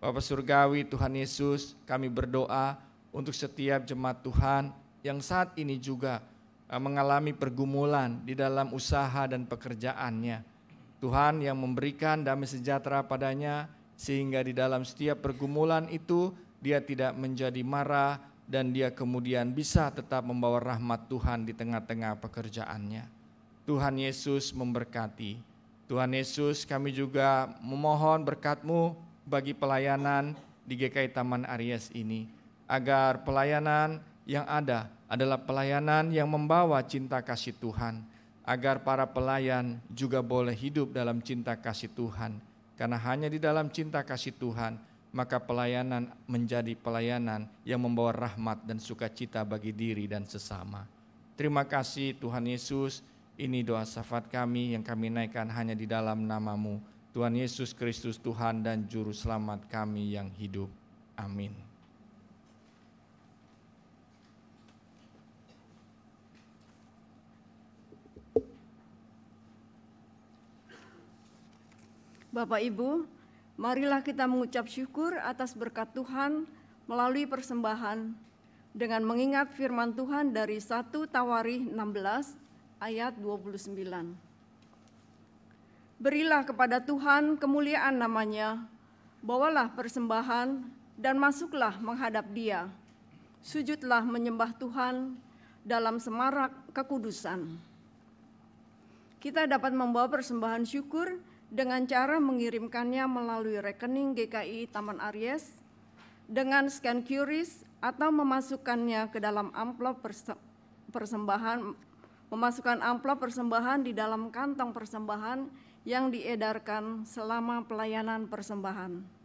Bapa Surgawi Tuhan Yesus, kami berdoa untuk setiap jemaat Tuhan yang saat ini juga mengalami pergumulan di dalam usaha dan pekerjaannya. Tuhan yang memberikan damai sejahtera padanya, sehingga di dalam setiap pergumulan itu dia tidak menjadi marah dan dia kemudian bisa tetap membawa rahmat Tuhan di tengah-tengah pekerjaannya. Tuhan Yesus memberkati. Tuhan Yesus, kami juga memohon berkat-Mu bagi pelayanan di GKI Taman Aries ini, agar pelayanan yang ada adalah pelayanan yang membawa cinta kasih Tuhan, agar para pelayan juga boleh hidup dalam cinta kasih Tuhan. Karena hanya di dalam cinta kasih Tuhan, maka pelayanan menjadi pelayanan yang membawa rahmat dan sukacita bagi diri dan sesama. Terima kasih Tuhan Yesus, ini doa syafaat kami yang kami naikkan hanya di dalam nama-Mu, Tuhan Yesus Kristus, Tuhan dan Juru Selamat kami yang hidup. Amin. Bapak Ibu, marilah kita mengucap syukur atas berkat Tuhan melalui persembahan dengan mengingat firman Tuhan dari 1 Tawarikh 16 ayat 29. Berilah kepada Tuhan kemuliaan namanya, bawalah persembahan dan masuklah menghadap Dia. Sujudlah menyembah Tuhan dalam semarak kekudusan. Kita dapat membawa persembahan syukur dengan cara mengirimkannya melalui rekening GKI Taman Aries dengan scan QRIS atau memasukkannya ke dalam amplop persembahan, memasukkan amplop persembahan di dalam kantong persembahan yang diedarkan selama pelayanan persembahan.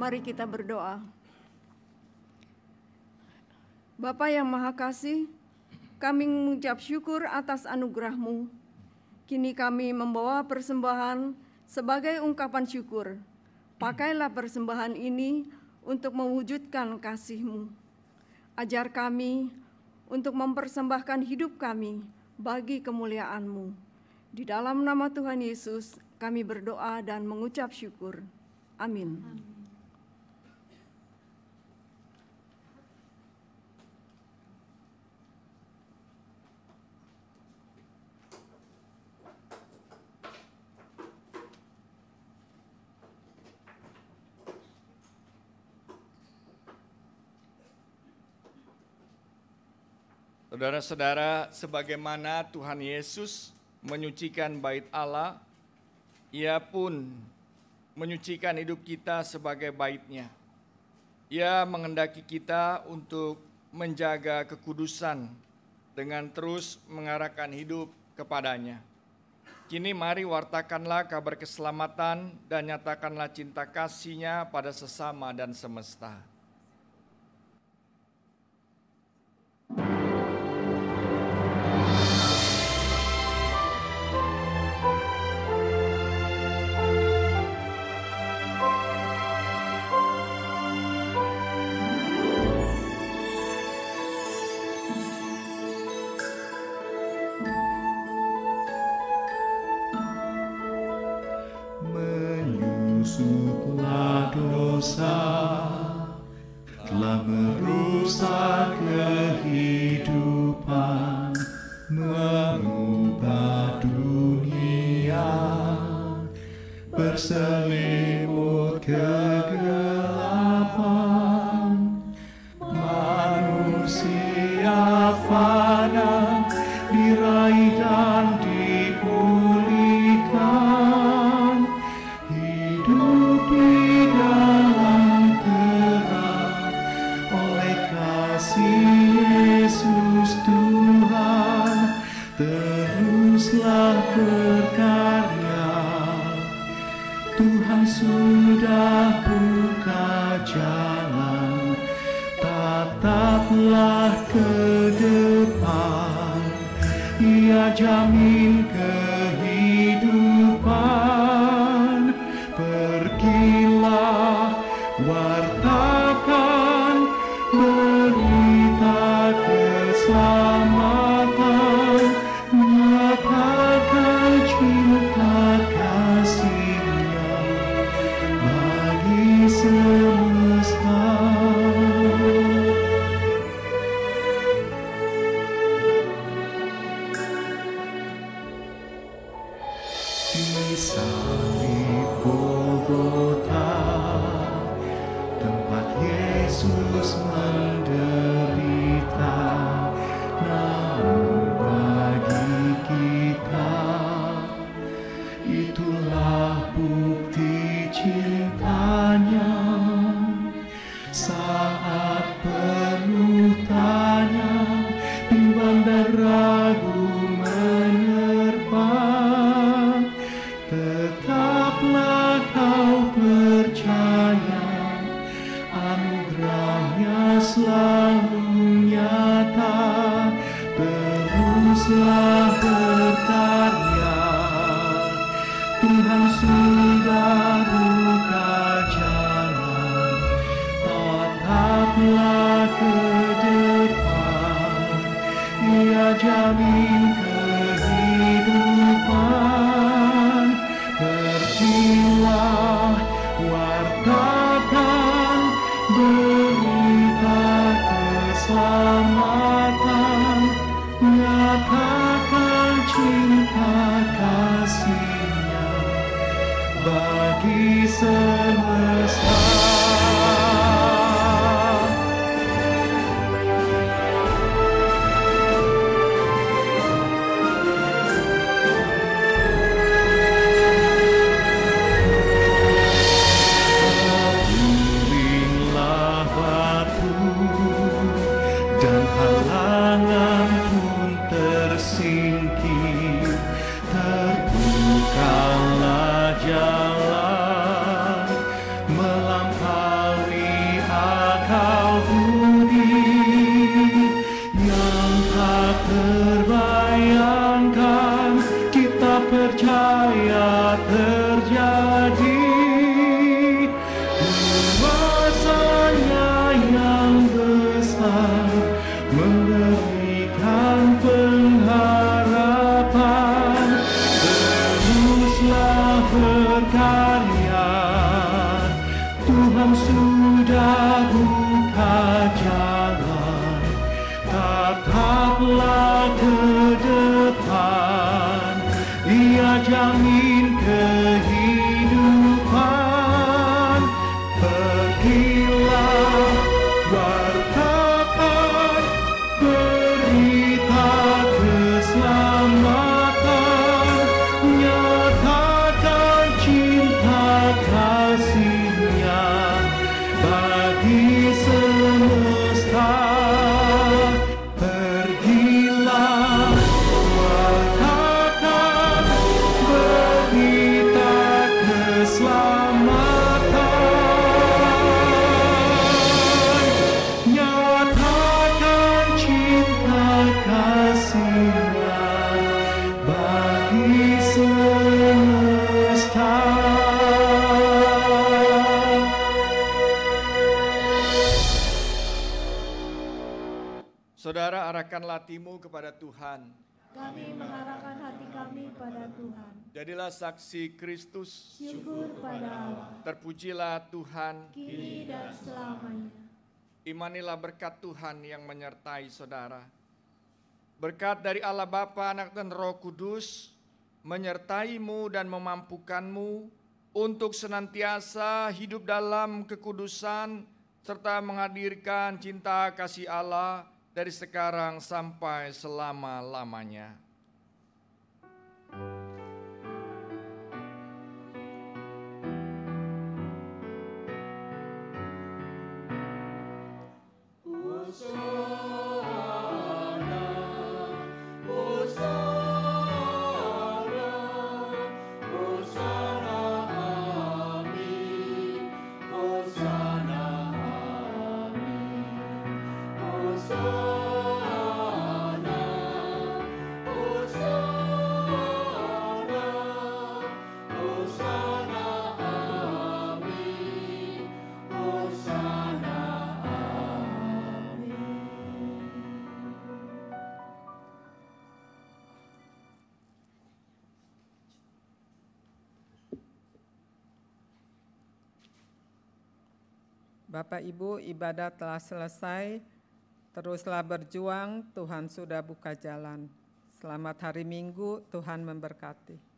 Mari kita berdoa. Bapa yang Maha Kasih, kami mengucap syukur atas anugerah-Mu. Kini kami membawa persembahan sebagai ungkapan syukur. Pakailah persembahan ini untuk mewujudkan kasih-Mu. Ajar kami untuk mempersembahkan hidup kami bagi kemuliaan-Mu. Di dalam nama Tuhan Yesus kami berdoa dan mengucap syukur. Amin. Saudara-saudara, sebagaimana Tuhan Yesus menyucikan bait Allah, Ia pun menyucikan hidup kita sebagai bait-Nya. Ia menghendaki kita untuk menjaga kekudusan dengan terus mengarahkan hidup kepadanya. Kini mari wartakanlah kabar keselamatan dan nyatakanlah cinta kasih-Nya pada sesama dan semesta. Menyusuplah dosa, telah merusak kehidupan, mengubah dunia, berselimut kegelapan. Manusia fana, diraih dan dipulihkan, hidup di dalam terang oleh kasih Yesus Tuhan. Teruslah berkarya, Tuhan sudah buka jalan, tataplah ke depan, Ia jamin kehidupan. Pergilah, wartakan berita keselamatan, nyatakan cinta kasih-Nya bagi semesta. Di salib Golgota, tempat Yesus menderita, namun bagi kita itulah bukti cintanya. Saat penuh tanya, bimbang dan ragu menerpa, tetaplah kau percaya, anugerah-Nya selalu nyata. Teruslah berkarya, Tuhan sudah buka jalan, tataplah ke depan, Ia jamin kehidupan. Pergilah, wartakan berita keselamatan, nyatakan cinta kasih-Nya bagi semesta. Halangan pun tersingkir, terbukalah jalan, Saudara, arahkanlah hatimu kepada Tuhan. Kami mengarahkan hati kami pada Tuhan. Jadilah saksi Kristus. Syukur pada Allah. Terpujilah Tuhan kini dan selamanya. Imanilah berkat Tuhan yang menyertai saudara. Berkat dari Allah Bapa, Anak dan Roh Kudus menyertaimu dan memampukanmu untuk senantiasa hidup dalam kekudusan serta menghadirkan cinta kasih Allah dari sekarang sampai selama-lamanya. Bapak Ibu, ibadah telah selesai. Teruslah berjuang, Tuhan sudah buka jalan. Selamat hari Minggu, Tuhan memberkati.